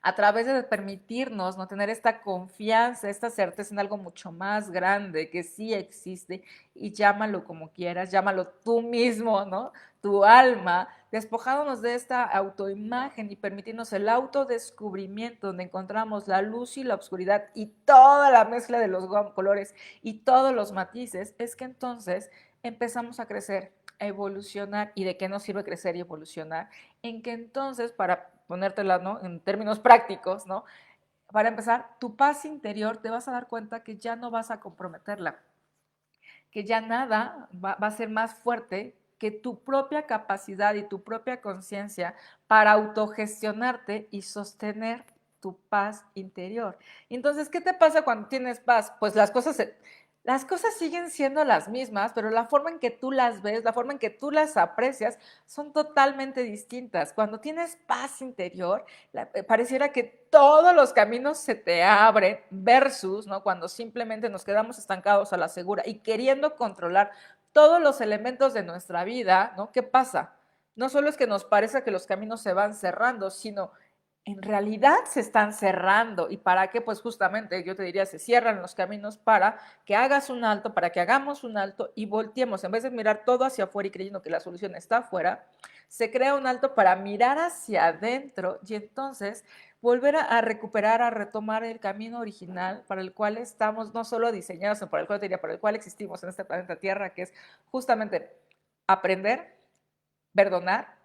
a través de permitirnos no tener esta confianza, esta certeza en algo mucho más grande que sí existe y llámalo como quieras, llámalo tú mismo, ¿no? Tu alma, despojándonos de esta autoimagen y permitirnos el autodescubrimiento donde encontramos la luz y la oscuridad y toda la mezcla de los colores y todos los matices, es que entonces empezamos a crecer, a evolucionar. ¿Y de qué nos sirve crecer y evolucionar? En que entonces, para ponértela, ¿no?, en términos prácticos, ¿no?, para empezar, tu paz interior te vas a dar cuenta que ya no vas a comprometerla, que ya nada va a ser más fuerte que tu propia capacidad y tu propia conciencia para autogestionarte y sostener tu paz interior. Entonces, ¿qué te pasa cuando tienes paz? Pues las cosas las cosas siguen siendo las mismas, pero la forma en que tú las ves, la forma en que tú las aprecias, son totalmente distintas. Cuando tienes paz interior, pareciera que todos los caminos se te abren versus, ¿no? Cuando simplemente nos quedamos estancados a la segura y queriendo controlar todos los elementos de nuestra vida, ¿no? ¿Qué pasa? No solo es que nos parece que los caminos se van cerrando, sino en realidad se están cerrando. ¿Y para qué? Pues justamente yo te diría, se cierran los caminos para que hagas un alto, para que hagamos un alto y volteemos. En vez de mirar todo hacia afuera y creyendo que la solución está afuera, se crea un alto para mirar hacia adentro y entonces volver a recuperar, a retomar el camino original para el cual estamos no solo diseñados, sino para el cual te diría, para el cual existimos en este planeta Tierra, que es justamente aprender, perdonar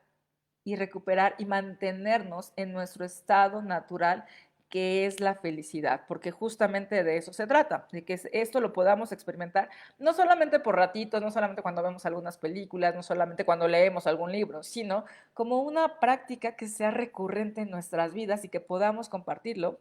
y recuperar y mantenernos en nuestro estado natural, que es la felicidad, porque justamente de eso se trata, de que esto lo podamos experimentar, no solamente por ratitos, no solamente cuando vemos algunas películas, no solamente cuando leemos algún libro, sino como una práctica que sea recurrente en nuestras vidas y que podamos compartirlo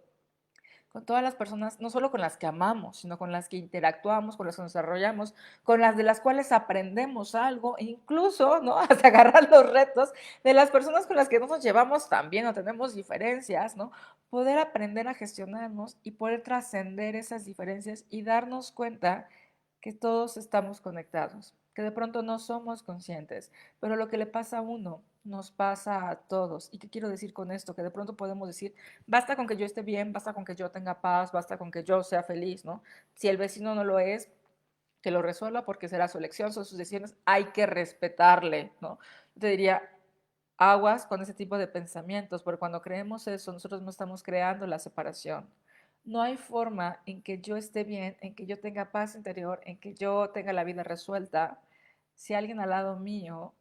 con todas las personas, no solo con las que amamos, sino con las que interactuamos, con las que nos desarrollamos, con las de las cuales aprendemos algo, e incluso, ¿no? Hasta agarrar los retos de las personas con las que no nos llevamos tan bien o tenemos diferencias, ¿no? Poder aprender a gestionarnos y poder trascender esas diferencias y darnos cuenta que todos estamos conectados, que de pronto no somos conscientes, pero lo que le pasa a uno nos pasa a todos. ¿Y qué quiero decir con esto? Que de pronto podemos decir, basta con que yo esté bien, basta con que yo tenga paz, basta con que yo sea feliz, ¿no? Si el vecino no lo es, que lo resuelva porque será su elección, son sus decisiones, hay que respetarle, ¿no? Yo te diría, aguas con ese tipo de pensamientos, porque cuando creemos eso, nosotros no estamos creando la separación. No hay forma en que yo esté bien, en que yo tenga paz interior, en que yo tenga la vida resuelta, si alguien al lado mío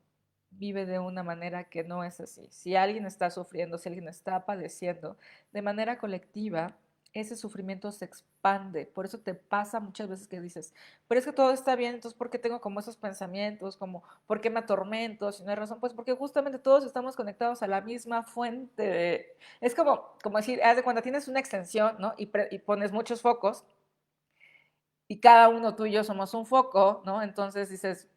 vive de una manera que no es así. Si alguien está sufriendo, si alguien está padeciendo, de manera colectiva, ese sufrimiento se expande. Por eso te pasa muchas veces que dices, pero es que todo está bien, entonces ¿por qué tengo como esos pensamientos? Como, ¿por qué me atormento? Si no hay razón, pues porque justamente todos estamos conectados a la misma fuente. Es como decir, haz de cuando tienes una extensión, ¿no? Y pones muchos focos y cada uno tú y yo somos un foco, ¿no? Entonces dices,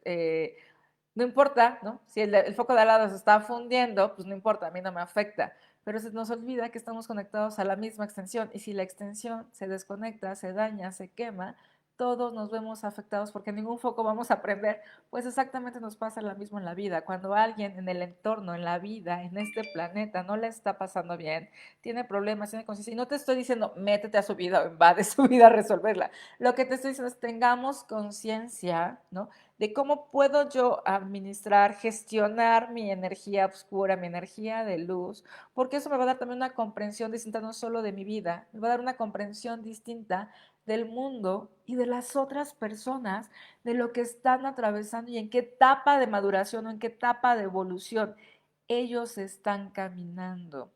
no importa, ¿no? Si el foco de al lado se está fundiendo, pues no importa, a mí no me afecta. Pero se nos olvida que estamos conectados a la misma extensión y si la extensión se desconecta, se daña, se quema, todos nos vemos afectados porque en ningún foco vamos a aprender. Pues exactamente nos pasa lo mismo en la vida. Cuando alguien en el entorno, en la vida, en este planeta, no le está pasando bien, tiene problemas, tiene conciencia, y no te estoy diciendo métete a su vida o invade su vida a resolverla. Lo que te estoy diciendo es tengamos conciencia, ¿no? De cómo puedo yo administrar, gestionar mi energía oscura, mi energía de luz, porque eso me va a dar también una comprensión distinta no solo de mi vida, me va a dar una comprensión distinta del mundo y de las otras personas, de lo que están atravesando y en qué etapa de maduración o en qué etapa de evolución ellos están caminando.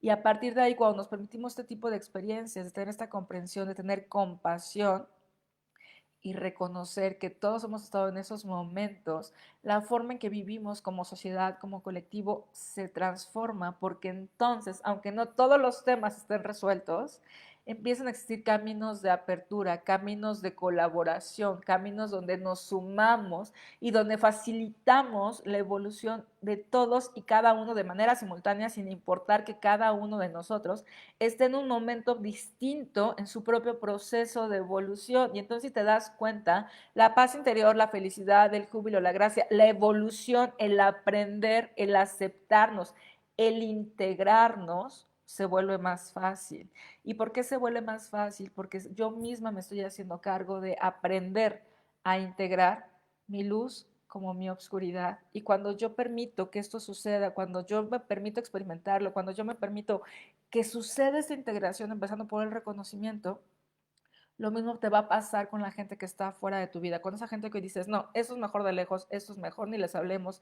Y a partir de ahí, cuando nos permitimos este tipo de experiencias, de tener esta comprensión, de tener compasión, y reconocer que todos hemos estado en esos momentos, la forma en que vivimos como sociedad, como colectivo, se transforma porque entonces, aunque no todos los temas estén resueltos, empiezan a existir caminos de apertura, caminos de colaboración, caminos donde nos sumamos y donde facilitamos la evolución de todos y cada uno de manera simultánea, sin importar que cada uno de nosotros esté en un momento distinto en su propio proceso de evolución. Y entonces si te das cuenta, la paz interior, la felicidad, el júbilo, la gracia, la evolución, el aprender, el aceptarnos, el integrarnos, se vuelve más fácil. ¿Y por qué se vuelve más fácil? Porque yo misma me estoy haciendo cargo de aprender a integrar mi luz como mi obscuridad. Y cuando yo permito que esto suceda, cuando yo me permito experimentarlo, cuando yo me permito que suceda esta integración, empezando por el reconocimiento, lo mismo te va a pasar con la gente que está fuera de tu vida, con esa gente que dices, no, esto es mejor de lejos, esto es mejor, ni les hablemos,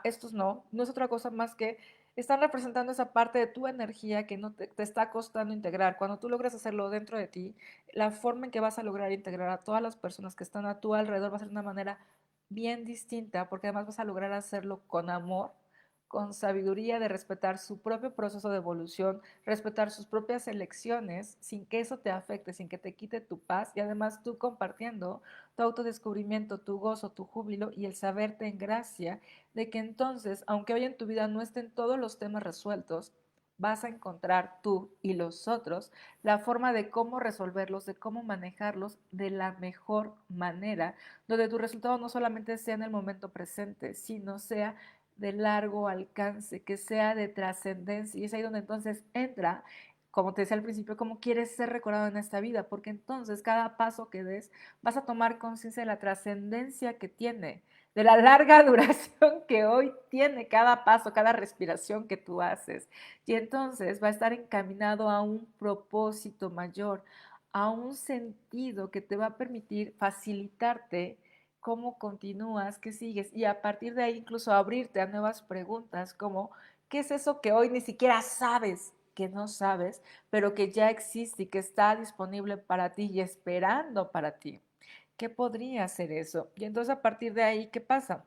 estos no, no es otra cosa más que están representando esa parte de tu energía que no te está costando integrar. Cuando tú logras hacerlo dentro de ti, la forma en que vas a lograr integrar a todas las personas que están a tu alrededor va a ser de una manera bien distinta, porque además vas a lograr hacerlo con amor, con sabiduría, de respetar su propio proceso de evolución, respetar sus propias elecciones, sin que eso te afecte, sin que te quite tu paz, y además tú compartiendo tu autodescubrimiento, tu gozo, tu júbilo y el saberte en gracia de que entonces, aunque hoy en tu vida no estén todos los temas resueltos, vas a encontrar tú y los otros la forma de cómo resolverlos, de cómo manejarlos de la mejor manera, donde tu resultado no solamente sea en el momento presente, sino sea de largo alcance, que sea de trascendencia. Y es ahí donde entonces entra, como te decía al principio, cómo quieres ser recordado en esta vida, porque entonces cada paso que des vas a tomar conciencia de la trascendencia que tiene, de la larga duración que hoy tiene cada paso, cada respiración que tú haces. Y entonces va a estar encaminado a un propósito mayor, a un sentido que te va a permitir facilitarte cómo continúas, qué sigues, y a partir de ahí incluso abrirte a nuevas preguntas como, ¿qué es eso que hoy ni siquiera sabes que no sabes, pero que ya existe y que está disponible para ti y esperando para ti? ¿Qué podría ser eso? Y entonces a partir de ahí, ¿qué pasa?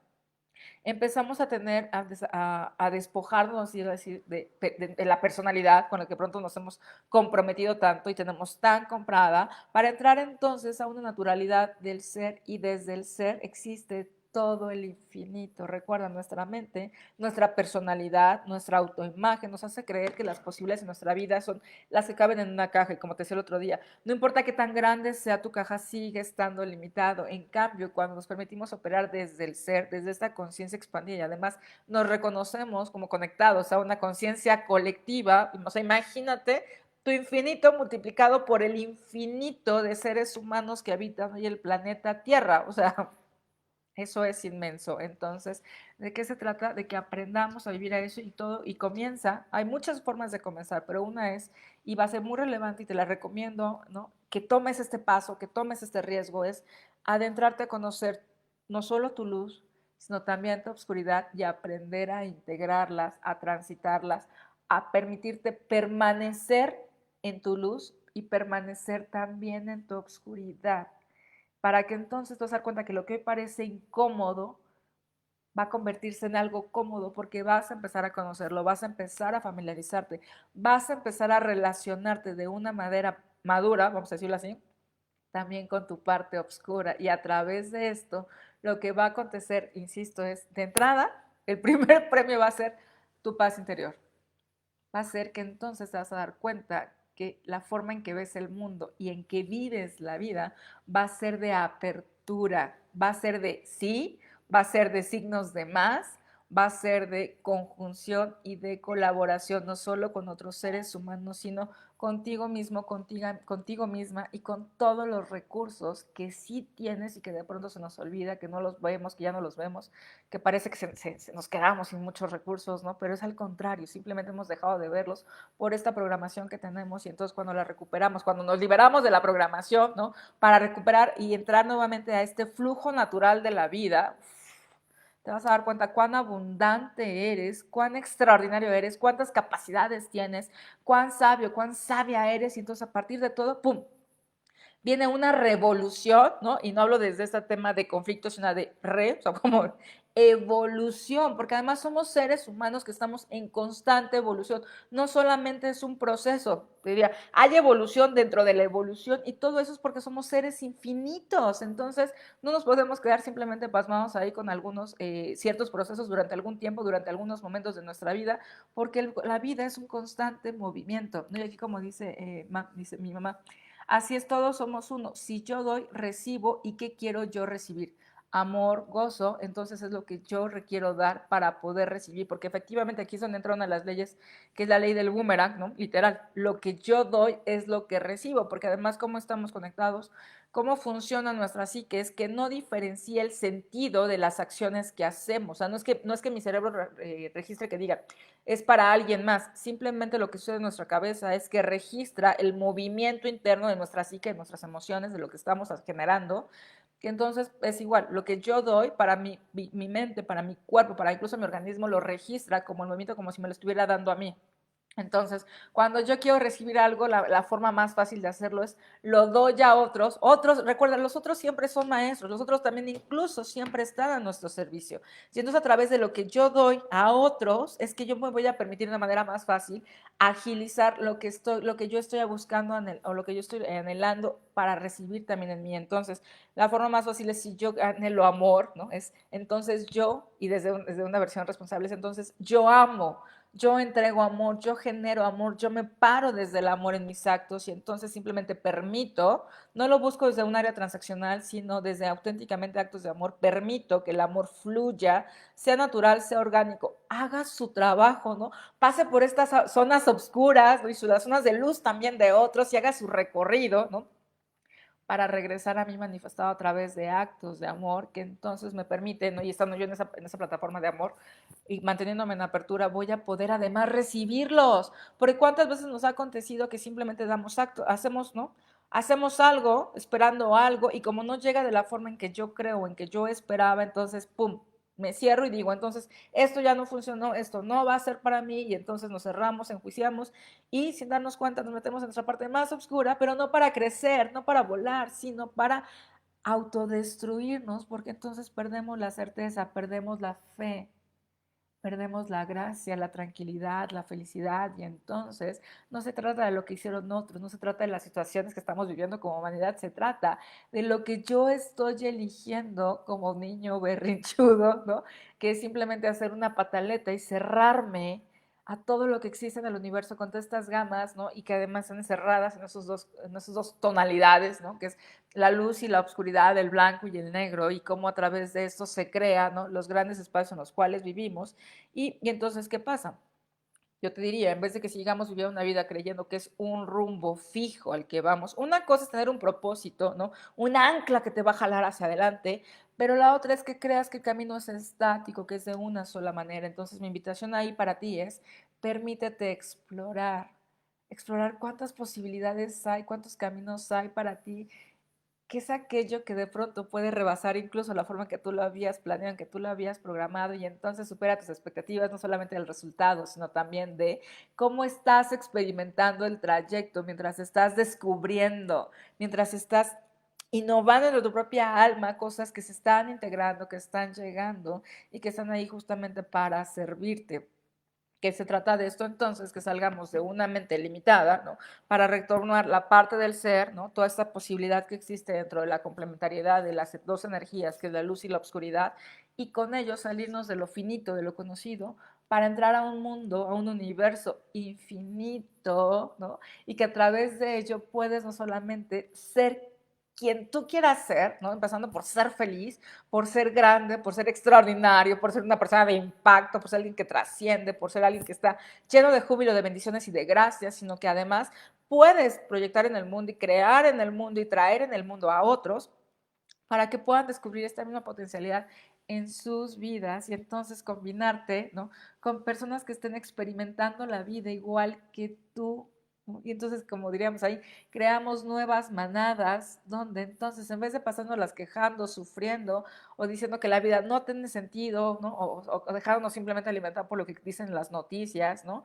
Empezamos a tener, a despojarnos, y decir, de la personalidad con la que pronto nos hemos comprometido tanto y tenemos tan comprada, para entrar entonces a una naturalidad del ser, y desde el ser existe todo el infinito. Recuerda, nuestra mente, nuestra personalidad, nuestra autoimagen nos hace creer que las posibilidades en nuestra vida son las que caben en una caja, y como te decía el otro día, no importa qué tan grande sea tu caja, sigue estando limitado. En cambio, cuando nos permitimos operar desde el ser, desde esta conciencia expandida, y además nos reconocemos como conectados a una conciencia colectiva, o sea, imagínate tu infinito multiplicado por el infinito de seres humanos que habitan hoy el planeta Tierra. O sea, eso es inmenso. Entonces, ¿de qué se trata? De que aprendamos a vivir a eso, y todo, y comienza. Hay muchas formas de comenzar, pero una es, y va a ser muy relevante y te la recomiendo, ¿no? Que tomes este paso, que tomes este riesgo, es adentrarte a conocer no solo tu luz, sino también tu oscuridad, y aprender a integrarlas, a transitarlas, a permitirte permanecer en tu luz y permanecer también en tu oscuridad, para que entonces te vas a dar cuenta que lo que hoy parece incómodo va a convertirse en algo cómodo, porque vas a empezar a conocerlo, vas a empezar a familiarizarte, vas a empezar a relacionarte de una manera madura, vamos a decirlo así, también con tu parte oscura. Y a través de esto, lo que va a acontecer, insisto, es de entrada, el primer premio va a ser tu paz interior. Va a ser que entonces te vas a dar cuenta que la forma en que ves el mundo y en que vives la vida va a ser de apertura, va a ser de sí, va a ser de signos de más, va a ser de conjunción y de colaboración, no solo con otros seres humanos, sino contigo mismo, contigo misma, y con todos los recursos que sí tienes y que de pronto se nos olvida, que no los vemos, que ya no los vemos, que parece que se nos quedamos sin muchos recursos, ¿no? Pero es al contrario, simplemente hemos dejado de verlos por esta programación que tenemos, y entonces cuando la recuperamos, cuando nos liberamos de la programación, ¿no? Para recuperar y entrar nuevamente a este flujo natural de la vida, te vas a dar cuenta cuán abundante eres, cuán extraordinario eres, cuántas capacidades tienes, cuán sabio, cuán sabia eres, y entonces a partir de todo, ¡pum!, viene una revolución, ¿no? Y no hablo desde este tema de conflicto, sino de o sea, como evolución, porque además somos seres humanos que estamos en constante evolución. No solamente es un proceso, te diría, hay evolución dentro de la evolución, y todo eso es porque somos seres infinitos. Entonces, no nos podemos quedar simplemente pasmados ahí con algunos ciertos procesos durante algún tiempo, durante algunos momentos de nuestra vida, porque la vida es un constante movimiento, ¿no? Y aquí, como dice mi mamá, así es, todos somos uno. Si yo doy, recibo. ¿Y qué quiero yo recibir? Amor, gozo. Entonces es lo que yo requiero dar para poder recibir, porque efectivamente aquí es donde entra una de las leyes, que es la ley del boomerang, ¿no? Literal, lo que yo doy es lo que recibo, porque además cómo estamos conectados, cómo funciona nuestra psique, es que no diferencia el sentido de las acciones que hacemos. O sea, no es que mi cerebro registre que diga, es para alguien más. Simplemente lo que sucede en nuestra cabeza es que registra el movimiento interno de nuestra psique, de nuestras emociones, de lo que estamos generando, que entonces es igual, lo que yo doy para mi mente, para mi cuerpo, para incluso mi organismo, lo registra como el movimiento, como si me lo estuviera dando a mí. Entonces, cuando yo quiero recibir algo, la forma más fácil de hacerlo es lo doy a otros. Otros, recuerda, los otros siempre son maestros, los otros también incluso siempre están a nuestro servicio. Y entonces a través de lo que yo doy a otros, es que yo me voy a permitir de una manera más fácil agilizar lo que yo estoy buscando o lo que yo estoy anhelando para recibir también en mí. Entonces, la forma más fácil es si yo anhelo amor, ¿no? Es entonces yo, y desde una versión responsable, es entonces yo amo, yo entrego amor, yo genero amor, yo me paro desde el amor en mis actos y entonces simplemente permito, no lo busco desde un área transaccional, sino desde auténticamente actos de amor, permito que el amor fluya, sea natural, sea orgánico, haga su trabajo, ¿no? Pase por estas zonas oscuras, ¿no? Y las zonas de luz también de otros y haga su recorrido, ¿no? Para regresar a mí manifestado a través de actos de amor que entonces me permiten, ¿no? Y estando yo en esa plataforma de amor y manteniéndome en apertura, voy a poder además recibirlos. Porque cuántas veces nos ha acontecido que simplemente damos actos, hacemos, ¿no? Hacemos algo, esperando algo, y como no llega de la forma en que yo creo, en que yo esperaba, entonces, ¡pum!, me cierro y digo, entonces, esto ya no funcionó, esto no va a ser para mí, y entonces nos cerramos, enjuiciamos, y sin darnos cuenta nos metemos en nuestra parte más oscura, pero no para crecer, no para volar, sino para autodestruirnos, porque entonces perdemos la certeza, perdemos la fe, perdemos la gracia, la tranquilidad, la felicidad, y entonces no se trata de lo que hicieron otros, no se trata de las situaciones que estamos viviendo como humanidad, se trata de lo que yo estoy eligiendo como niño berrinchudo, ¿no? Que es simplemente hacer una pataleta y cerrarme a todo lo que existe en el universo con todas estas gamas, ¿no? Y que además están encerradas en esos dos tonalidades, ¿no? Que es la luz y la oscuridad, el blanco y el negro, y cómo a través de esto se crean, ¿no?, los grandes espacios en los cuales vivimos. Y entonces, ¿qué pasa? Yo te diría, en vez de que sigamos viviendo una vida creyendo que es un rumbo fijo al que vamos, una cosa es tener un propósito, ¿no? Un ancla que te va a jalar hacia adelante, pero la otra es que creas que el camino es estático, que es de una sola manera. Entonces, mi invitación ahí para ti es, permítete explorar, explorar cuántas posibilidades hay, cuántos caminos hay para ti, qué es aquello que de pronto puede rebasar incluso la forma que tú lo habías planeado, que tú lo habías programado, y entonces supera tus expectativas, no solamente del resultado, sino también de cómo estás experimentando el trayecto mientras estás descubriendo, mientras estás innovando en tu propia alma, cosas que se están integrando, que están llegando y que están ahí justamente para servirte. Que se trata de esto entonces, que salgamos de una mente limitada, ¿no? Para retornar la parte del ser, ¿no? Toda esta posibilidad que existe dentro de la complementariedad de las dos energías, que es la luz y la oscuridad, y con ello salirnos de lo finito, de lo conocido, para entrar a un mundo, a un universo infinito, ¿no? Y que a través de ello puedes no solamente ser quien tú quieras ser, ¿no? Empezando por ser feliz, por ser grande, por ser extraordinario, por ser una persona de impacto, por ser alguien que trasciende, por ser alguien que está lleno de júbilo, de bendiciones y de gracias, sino que además puedes proyectar en el mundo y crear en el mundo y traer en el mundo a otros para que puedan descubrir esta misma potencialidad en sus vidas, y entonces combinarte, ¿no?, con personas que estén experimentando la vida igual que tú, ¿no? Y entonces, como diríamos ahí, creamos nuevas manadas donde entonces, en vez de pasándolas quejando, sufriendo o diciendo que la vida no tiene sentido, ¿no?, o dejándonos simplemente alimentar por lo que dicen las noticias, ¿no?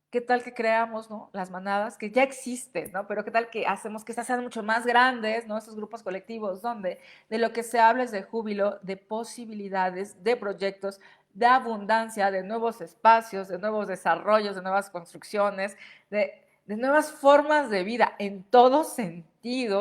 ¿Qué tal que creamos, ¿no?, las manadas que ya existen, ¿no? Pero qué tal que hacemos que estas sean mucho más grandes, ¿no? Estos grupos colectivos donde de lo que se habla es de júbilo, de posibilidades, de proyectos, de abundancia, de nuevos espacios, de nuevos desarrollos, de nuevas construcciones, de nuevas formas de vida en todo sentido,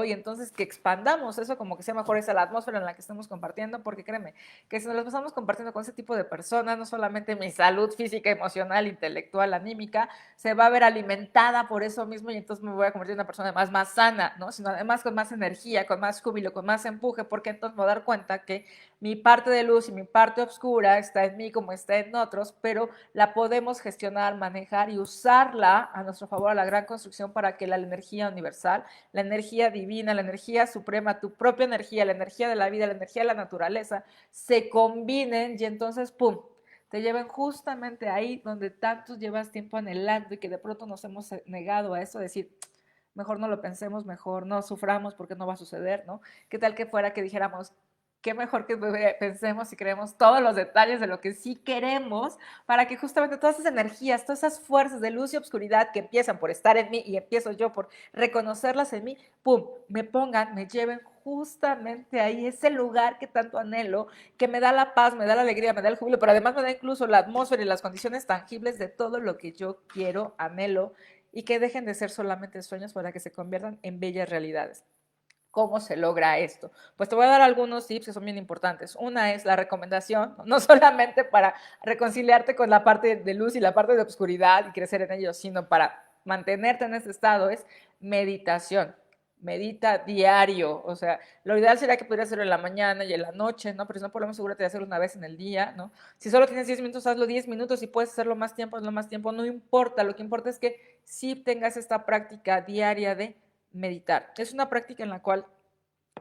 y entonces que expandamos eso, como que sea mejor esa la atmósfera en la que estamos compartiendo, porque créeme, que si nos lo pasamos compartiendo con ese tipo de personas, no solamente mi salud física, emocional, intelectual, anímica, se va a ver alimentada por eso mismo, y entonces me voy a convertir en una persona además más sana, ¿no? Sino además con más energía, con más júbilo, con más empuje, porque entonces me voy a dar cuenta que mi parte de luz y mi parte oscura está en mí como está en otros, pero la podemos gestionar, manejar y usarla a nuestro favor, a la gran construcción, para que la energía universal, la energía divina, la energía suprema, tu propia energía, la energía de la vida, la energía de la naturaleza, se combinen y entonces, ¡pum!, te lleven justamente ahí donde tantos llevas tiempo anhelando y que de pronto nos hemos negado a eso, decir, mejor no lo pensemos, mejor no suframos porque no va a suceder, ¿no? ¿Qué tal que fuera que dijéramos, qué mejor que pensemos y creemos todos los detalles de lo que sí queremos para que justamente todas esas energías, todas esas fuerzas de luz y obscuridad que empiezan por estar en mí y empiezo yo por reconocerlas en mí, ¡pum!, me pongan, me lleven justamente ahí, ese lugar que tanto anhelo, que me da la paz, me da la alegría, me da el júbilo, pero además me da incluso la atmósfera y las condiciones tangibles de todo lo que yo quiero, anhelo, y que dejen de ser solamente sueños para que se conviertan en bellas realidades. ¿Cómo se logra esto? Pues te voy a dar algunos tips que son bien importantes. Una es la recomendación, no solamente para reconciliarte con la parte de luz y la parte de oscuridad y crecer en ellos, sino para mantenerte en ese estado, es meditación. Medita diario, o sea, lo ideal sería que pudieras hacerlo en la mañana y en la noche, ¿no? Pero si no, por lo menos asegúrate de hacerlo una vez en el día, ¿no? Si solo tienes 10 minutos, hazlo 10 minutos. Si puedes hacerlo más tiempo, hazlo más tiempo, no importa. Lo que importa es que sí tengas esta práctica diaria de meditar. Es una práctica en la cual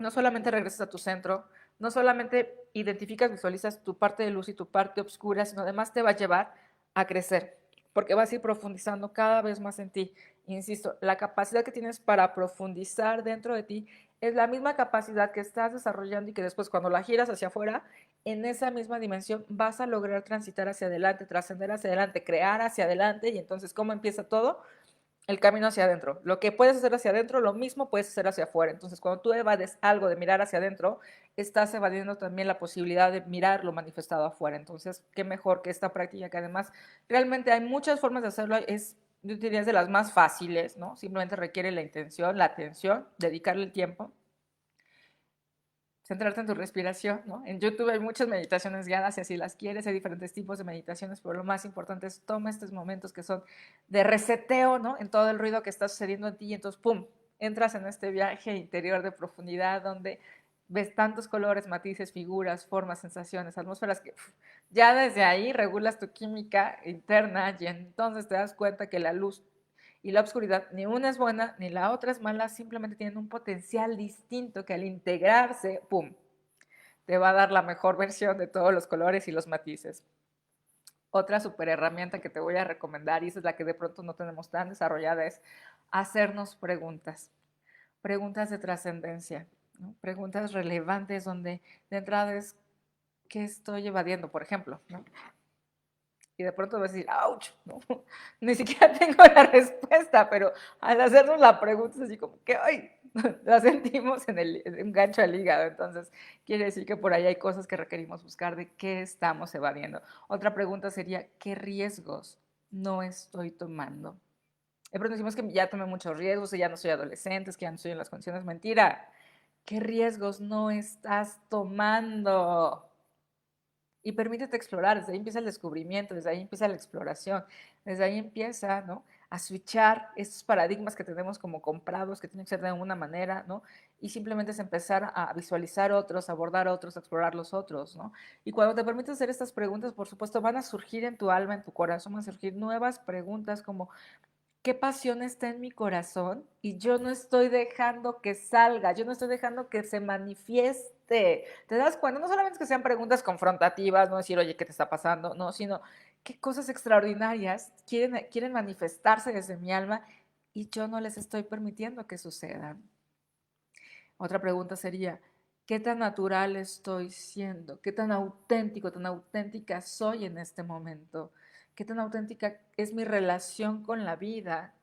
no solamente regresas a tu centro, no solamente identificas, visualizas tu parte de luz y tu parte oscura, sino además te va a llevar a crecer, porque vas a ir profundizando cada vez más en ti. Insisto, la capacidad que tienes para profundizar dentro de ti es la misma capacidad que estás desarrollando y que después cuando la giras hacia afuera, en esa misma dimensión vas a lograr transitar hacia adelante, trascender hacia adelante, crear hacia adelante. Y entonces, ¿cómo empieza todo? El camino hacia adentro. Lo que puedes hacer hacia adentro, lo mismo puedes hacer hacia afuera. Entonces, cuando tú evades algo de mirar hacia adentro, estás evadiendo también la posibilidad de mirar lo manifestado afuera. Entonces, qué mejor que esta práctica, que además realmente hay muchas formas de hacerlo. Yo diría, es de las más fáciles, ¿no? Simplemente requiere la intención, la atención, dedicarle el tiempo, centrarte en tu respiración, ¿no? En YouTube hay muchas meditaciones guiadas, y si las quieres, hay diferentes tipos de meditaciones, pero lo más importante es toma estos momentos que son de reseteo, ¿no? En todo el ruido que está sucediendo en ti, y entonces, ¡pum!, entras en este viaje interior de profundidad donde ves tantos colores, matices, figuras, formas, sensaciones, atmósferas, que ya desde ahí regulas tu química interna y entonces te das cuenta que la luz y la oscuridad, ni una es buena ni la otra es mala, simplemente tienen un potencial distinto que al integrarse, ¡pum!, te va a dar la mejor versión de todos los colores y los matices. Otra super herramienta que te voy a recomendar, y esa es la que de pronto no tenemos tan desarrollada, es hacernos preguntas. Preguntas de trascendencia, ¿no? Preguntas relevantes donde de entrada es, ¿qué estoy evadiendo, por ejemplo? ¿No? Y de pronto vas a decir, ¡ouch!, ¿no? Ni siquiera tengo la respuesta, pero al hacernos la pregunta es así como que, ¡ay!, la sentimos en un gancho al hígado. Entonces, quiere decir que por ahí hay cosas que requerimos buscar de qué estamos evadiendo. Otra pregunta sería, ¿qué riesgos no estoy tomando? De pronto decimos que ya tomé muchos riesgos, que ya no soy adolescente, que ya no estoy en las condiciones. Mentira. ¿Qué riesgos no estás tomando? Y permítete explorar, desde ahí empieza el descubrimiento, desde ahí empieza la exploración, desde ahí empieza, ¿no?, a switchar estos paradigmas que tenemos como comprados, que tienen que ser de alguna manera, ¿no? Y simplemente es empezar a visualizar otros, a abordar otros, a explorar los otros, ¿no? Y cuando te permites hacer estas preguntas, por supuesto, van a surgir en tu alma, en tu corazón, van a surgir nuevas preguntas como, ¿qué pasión está en mi corazón? Y yo no estoy dejando que salga, yo no estoy dejando que se manifieste. ¿Te das cuenta? No solamente es que sean preguntas confrontativas, no decir, oye, ¿qué te está pasando? No, sino, ¿qué cosas extraordinarias quieren manifestarse desde mi alma y yo no les estoy permitiendo que sucedan? Otra pregunta sería, ¿qué tan natural estoy siendo? ¿Qué tan auténtico, tan auténtica soy en este momento? ¿Qué tan auténtica es mi relación con la vida?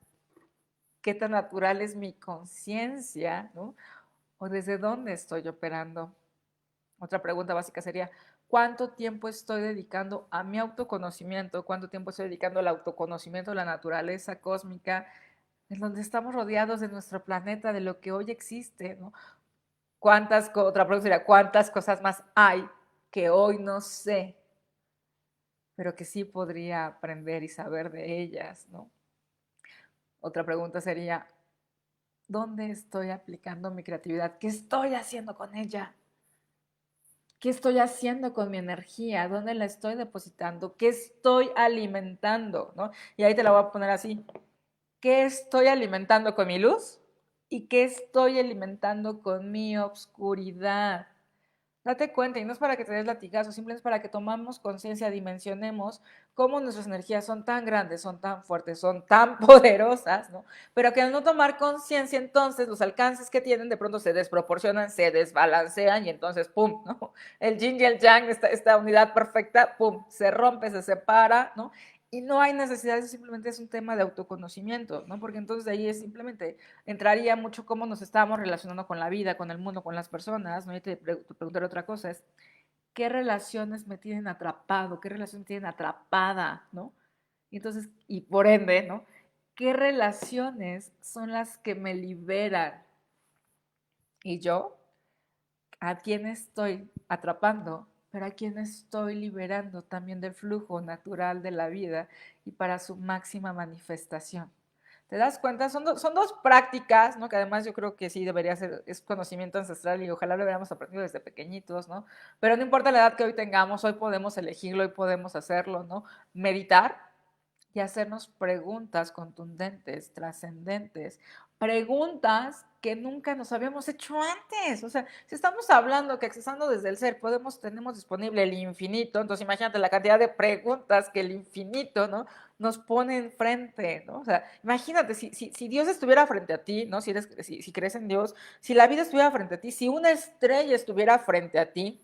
¿Qué tan natural es mi conciencia, ¿no? ¿O desde dónde estoy operando? Otra pregunta básica sería, ¿cuánto tiempo estoy dedicando a mi autoconocimiento? ¿Cuánto tiempo estoy dedicando al autoconocimiento de la naturaleza cósmica, en donde estamos rodeados de nuestro planeta, de lo que hoy existe, ¿no? Otra pregunta sería, ¿cuántas cosas más hay que hoy no sé, pero que sí podría aprender y saber de ellas, ¿no? Otra pregunta sería, ¿dónde estoy aplicando mi creatividad? ¿Qué estoy haciendo con ella? ¿Qué estoy haciendo con mi energía? ¿Dónde la estoy depositando? ¿Qué estoy alimentando? ¿No? Y ahí te la voy a poner así. ¿Qué estoy alimentando con mi luz? ¿Y qué estoy alimentando con mi obscuridad? Date cuenta, y no es para que te des latigazo, simplemente es para que tomamos conciencia, dimensionemos cómo nuestras energías son tan grandes, son tan fuertes, son tan poderosas, ¿no? Pero que al no tomar conciencia, entonces los alcances que tienen de pronto se desproporcionan, se desbalancean y entonces, ¡pum!, ¿no? El yin y el yang, esta unidad perfecta, ¡pum!, se rompe, se separa, ¿no? Y no hay necesidad, eso simplemente es un tema de autoconocimiento, ¿no? Porque entonces de ahí es simplemente entraría mucho cómo nos estábamos relacionando con la vida, con el mundo, con las personas, ¿no? Y te preguntaré otra cosa, es, ¿qué relaciones me tienen atrapado? ¿Qué relación tienen atrapada? ¿No? Y entonces, y por ende, ¿no? ¿Qué relaciones son las que me liberan? Y yo, ¿a quién estoy atrapando? Pero a quién estoy liberando también del flujo natural de la vida y para su máxima manifestación. ¿Te das cuenta? Son dos prácticas, ¿no? Que además yo creo que sí debería ser, es conocimiento ancestral y ojalá lo hubiéramos aprendido desde pequeñitos, ¿no? Pero no importa la edad que hoy tengamos, hoy podemos elegirlo, hoy podemos hacerlo, ¿no? Meditar y hacernos preguntas contundentes, trascendentes, preguntas que nunca nos habíamos hecho antes. O sea, si estamos hablando que accesando desde el ser tenemos disponible el infinito, entonces imagínate la cantidad de preguntas que el infinito, ¿no?, nos pone enfrente, ¿no? O sea, imagínate, si Dios estuviera frente a ti, ¿no? Si crees en Dios, si la vida estuviera frente a ti, si una estrella estuviera frente a ti,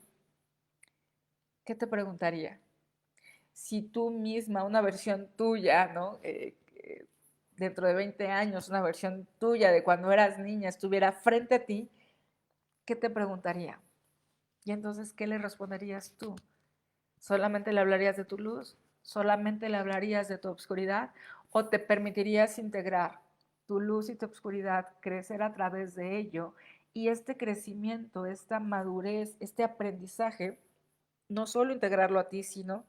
¿qué te preguntaría? Si tú misma, una versión tuya, ¿no? Dentro de 20 años, una versión tuya de cuando eras niña estuviera frente a ti, ¿qué te preguntaría? Y entonces, ¿qué le responderías tú? ¿Solamente le hablarías de tu luz? ¿Solamente le hablarías de tu obscuridad? ¿O te permitirías integrar tu luz y tu obscuridad, crecer a través de ello? Y este crecimiento, esta madurez, este aprendizaje, no solo integrarlo a ti, sino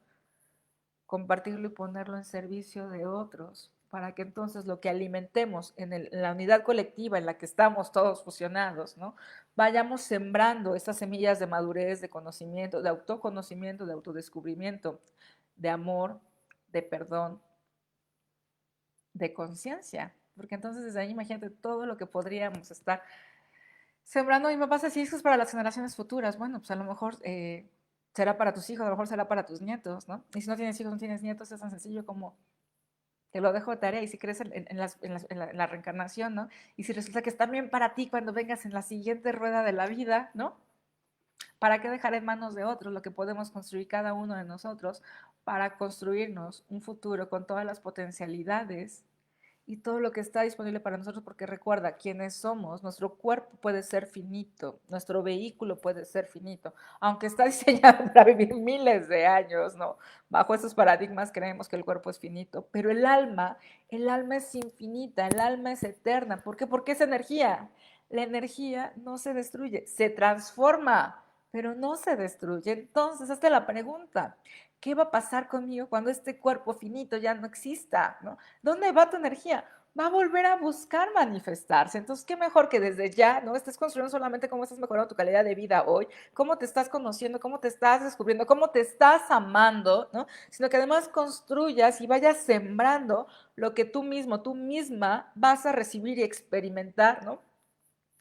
compartirlo y ponerlo en servicio de otros, para que entonces lo que alimentemos en la unidad colectiva en la que estamos todos fusionados, ¿no?, vayamos sembrando estas semillas de madurez, de conocimiento, de autoconocimiento, de autodescubrimiento, de amor, de perdón, de conciencia, porque entonces desde ahí imagínate todo lo que podríamos estar sembrando. Y me pasa si eso es para las generaciones futuras, bueno, pues a lo mejor será para tus hijos, a lo mejor será para tus nietos, ¿no? Y si no tienes hijos, no tienes nietos, es tan sencillo como te lo dejo de tarea. Y si crees en la reencarnación, ¿no? Y si resulta que es también para ti cuando vengas en la siguiente rueda de la vida, ¿no? ¿Para qué dejar en manos de otros lo que podemos construir cada uno de nosotros para construirnos un futuro con todas las potencialidades y todo lo que está disponible para nosotros? Porque recuerda, quiénes somos, nuestro cuerpo puede ser finito, nuestro vehículo puede ser finito, aunque está diseñado para vivir miles de años, ¿no? Bajo esos paradigmas creemos que el cuerpo es finito, pero el alma es infinita, el alma es eterna. ¿Por qué? Porque es energía. La energía no se destruye, se transforma, pero no se destruye. Entonces, hazte la pregunta, ¿qué va a pasar conmigo cuando este cuerpo finito ya no exista? ¿No? ¿Dónde va tu energía? Va a volver a buscar manifestarse. Entonces, qué mejor que desde ya no estés construyendo solamente cómo estás mejorando tu calidad de vida hoy, cómo te estás conociendo, cómo te estás descubriendo, cómo te estás amando, ¿no? Sino que además construyas y vayas sembrando lo que tú mismo, tú misma vas a recibir y experimentar, ¿no?,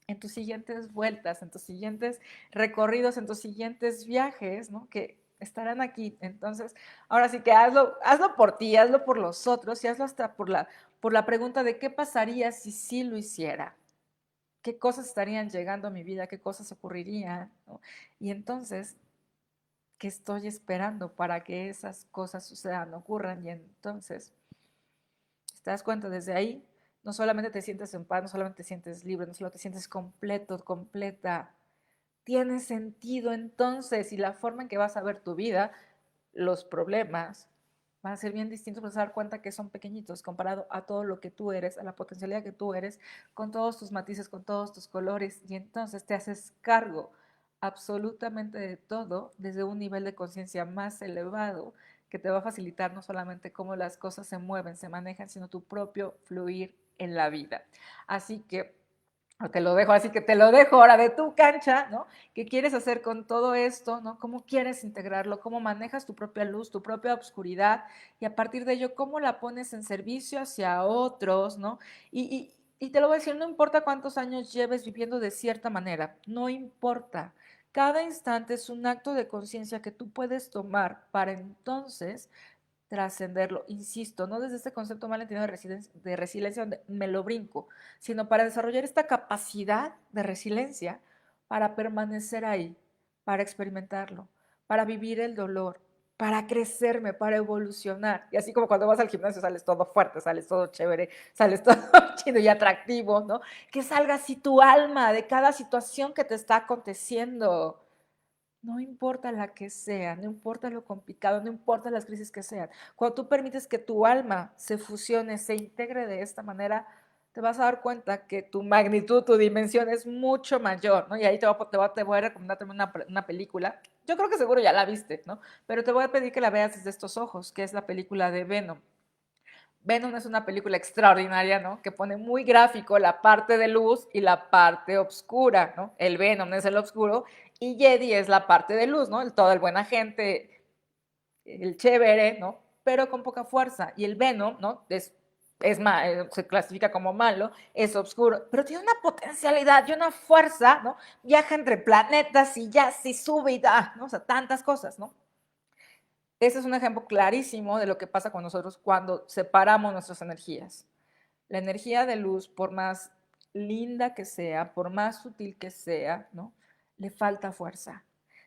en tus siguientes vueltas, en tus siguientes recorridos, en tus siguientes viajes, ¿no?, que estarán aquí. Entonces, ahora sí que hazlo por ti, hazlo por los otros y hazlo hasta por la pregunta de qué pasaría si sí lo hiciera, qué cosas estarían llegando a mi vida, qué cosas ocurrirían, ¿no? Y entonces, ¿qué estoy esperando para que esas cosas sucedan, ocurran? Y entonces, ¿te das cuenta? Desde ahí no solamente te sientes en paz, no solamente te sientes libre, no solo te sientes completo, completa. Tiene sentido entonces, y la forma en que vas a ver tu vida, los problemas van a ser bien distintos, vas a dar cuenta que son pequeñitos comparado a todo lo que tú eres, a la potencialidad que tú eres, con todos tus matices, con todos tus colores, y entonces te haces cargo absolutamente de todo desde un nivel de conciencia más elevado que te va a facilitar no solamente cómo las cosas se mueven, se manejan, sino tu propio fluir en la vida. Así que te lo dejo, así que te lo dejo ahora de tu cancha, ¿no? ¿Qué quieres hacer con todo esto, ¿no? ¿Cómo quieres integrarlo? ¿Cómo manejas tu propia luz, tu propia oscuridad? Y a partir de ello, ¿cómo la pones en servicio hacia otros, ¿no? Y te lo voy a decir, no importa cuántos años lleves viviendo de cierta manera, no importa. Cada instante es un acto de conciencia que tú puedes tomar para entonces trascenderlo. Insisto, no desde este concepto mal entendido de resiliencia donde me lo brinco, sino para desarrollar esta capacidad de resiliencia para permanecer ahí, para experimentarlo, para vivir el dolor, para crecerme, para evolucionar. Y así como cuando vas al gimnasio sales todo fuerte, sales todo chévere, sales todo chido y atractivo, ¿no? Que salga así tu alma de cada situación que te está aconteciendo. No importa la que sea, no importa lo complicado, no importa las crisis que sean. Cuando tú permites que tu alma se fusione, se integre de esta manera, te vas a dar cuenta que tu magnitud, tu dimensión es mucho mayor, ¿no? Y ahí te voy a recomendar también una película. Yo creo que seguro ya la viste, ¿no? Pero te voy a pedir que la veas desde estos ojos, que es la película de Venom. Venom es una película extraordinaria, ¿no? Que pone muy gráfico la parte de luz y la parte oscura, ¿no? El Venom es el oscuro y Jedi es la parte de luz, ¿no? Todo el buen agente, el chévere, ¿no? Pero con poca fuerza. Y el Venom, ¿no? Se clasifica como malo, es oscuro, pero tiene una potencialidad y una fuerza, ¿no? Viaja entre planetas y ya se sube y da, ¿no? O sea, tantas cosas, ¿no? Ese es un ejemplo clarísimo de lo que pasa con nosotros cuando separamos nuestras energías. La energía de luz, por más linda que sea, por más sutil que sea, ¿no? Le falta fuerza.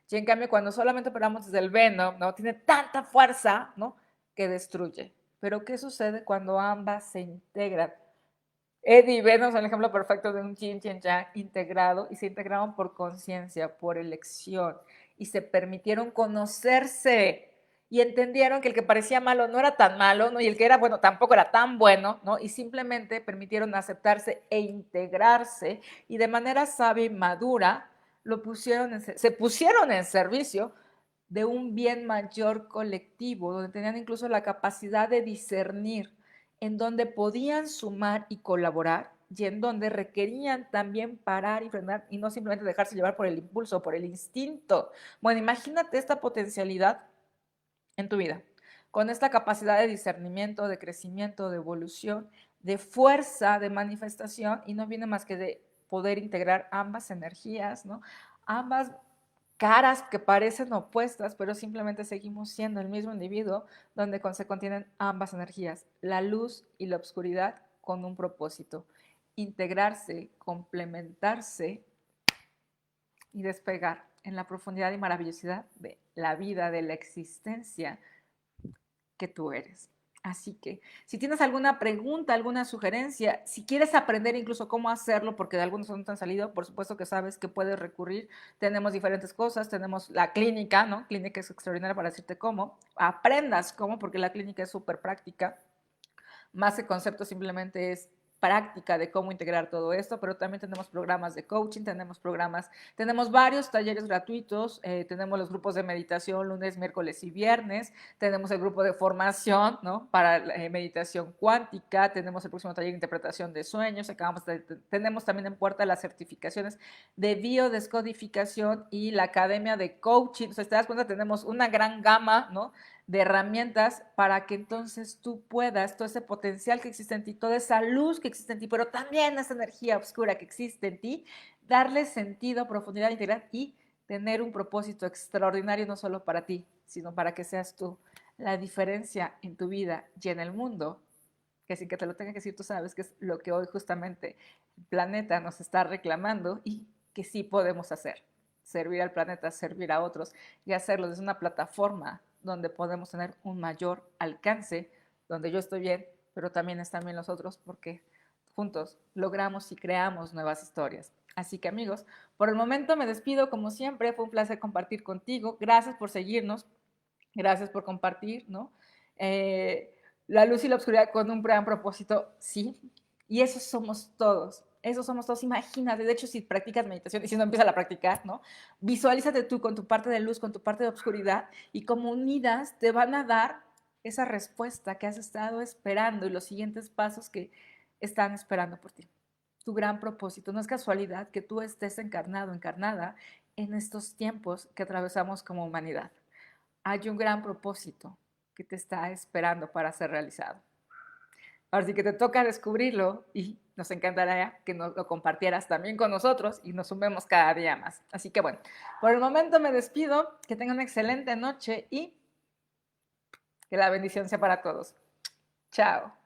Y en cambio, cuando solamente operamos desde el Venom, ¿no? Tiene tanta fuerza, ¿no? Que destruye. Pero ¿qué sucede cuando ambas se integran? Eddie y Venom son el ejemplo perfecto de un yin y yang integrado y se integraron por conciencia, por elección y se permitieron conocerse y entendieron que el que parecía malo no era tan malo, ¿no? Y el que era bueno tampoco era tan bueno, ¿no? Y simplemente permitieron aceptarse e integrarse y de manera sabia y madura se pusieron en servicio de un bien mayor colectivo, donde tenían incluso la capacidad de discernir en donde podían sumar y colaborar y en donde requerían también parar y frenar y no simplemente dejarse llevar por el impulso, por el instinto. Bueno, imagínate esta potencialidad en tu vida, con esta capacidad de discernimiento, de crecimiento, de evolución, de fuerza, de manifestación, y no viene más que de poder integrar ambas energías, ¿no? Ambas caras que parecen opuestas, pero simplemente seguimos siendo el mismo individuo donde se contienen ambas energías, la luz y la oscuridad con un propósito, integrarse, complementarse y despegar en la profundidad y maravillosidad de la vida, de la existencia que tú eres. Así que si tienes alguna pregunta, alguna sugerencia, si quieres aprender incluso cómo hacerlo, porque de algunos no te han salido, por supuesto que sabes que puedes recurrir. Tenemos diferentes cosas, tenemos la clínica, ¿no? Clínica es extraordinaria para decirte cómo. Aprendas cómo, porque la clínica es súper práctica. Más que concepto simplemente es práctica de cómo integrar todo esto, pero también tenemos programas de coaching, tenemos varios talleres gratuitos, tenemos los grupos de meditación lunes, miércoles y viernes, tenemos el grupo de formación, ¿no? Para meditación cuántica, tenemos el próximo taller de interpretación de sueños, tenemos también en puerta las certificaciones de biodescodificación y la academia de coaching. O sea, te das cuenta, tenemos una gran gama, ¿no? De herramientas para que entonces tú puedas, todo ese potencial que existe en ti, toda esa luz que existe en ti, pero también esa energía oscura que existe en ti, darle sentido, profundidad, integridad y tener un propósito extraordinario no solo para ti, sino para que seas tú la diferencia en tu vida y en el mundo, que sin que te lo tenga que decir, tú sabes que es lo que hoy justamente el planeta nos está reclamando y que sí podemos hacer, servir al planeta, servir a otros y hacerlo desde una plataforma donde podemos tener un mayor alcance, donde yo estoy bien, pero también están bien los otros, porque juntos logramos y creamos nuevas historias. Así que amigos, por el momento me despido como siempre, fue un placer compartir contigo, gracias por seguirnos, gracias por compartir, ¿no? La luz y la oscuridad con un gran propósito, sí, y esos somos todos, imagínate, de hecho si practicas meditación y si no empiezas a practicar, ¿no? Visualízate tú con tu parte de luz, con tu parte de oscuridad y como unidas te van a dar esa respuesta que has estado esperando y los siguientes pasos que están esperando por ti. Tu gran propósito, no es casualidad que tú estés encarnado, encarnada en estos tiempos que atravesamos como humanidad. Hay un gran propósito que te está esperando para ser realizado. Ahora sí que te toca descubrirlo y nos encantaría que nos lo compartieras también con nosotros y nos sumemos cada día más. Así que bueno, por el momento me despido, que tengan una excelente noche y que la bendición sea para todos. Chao.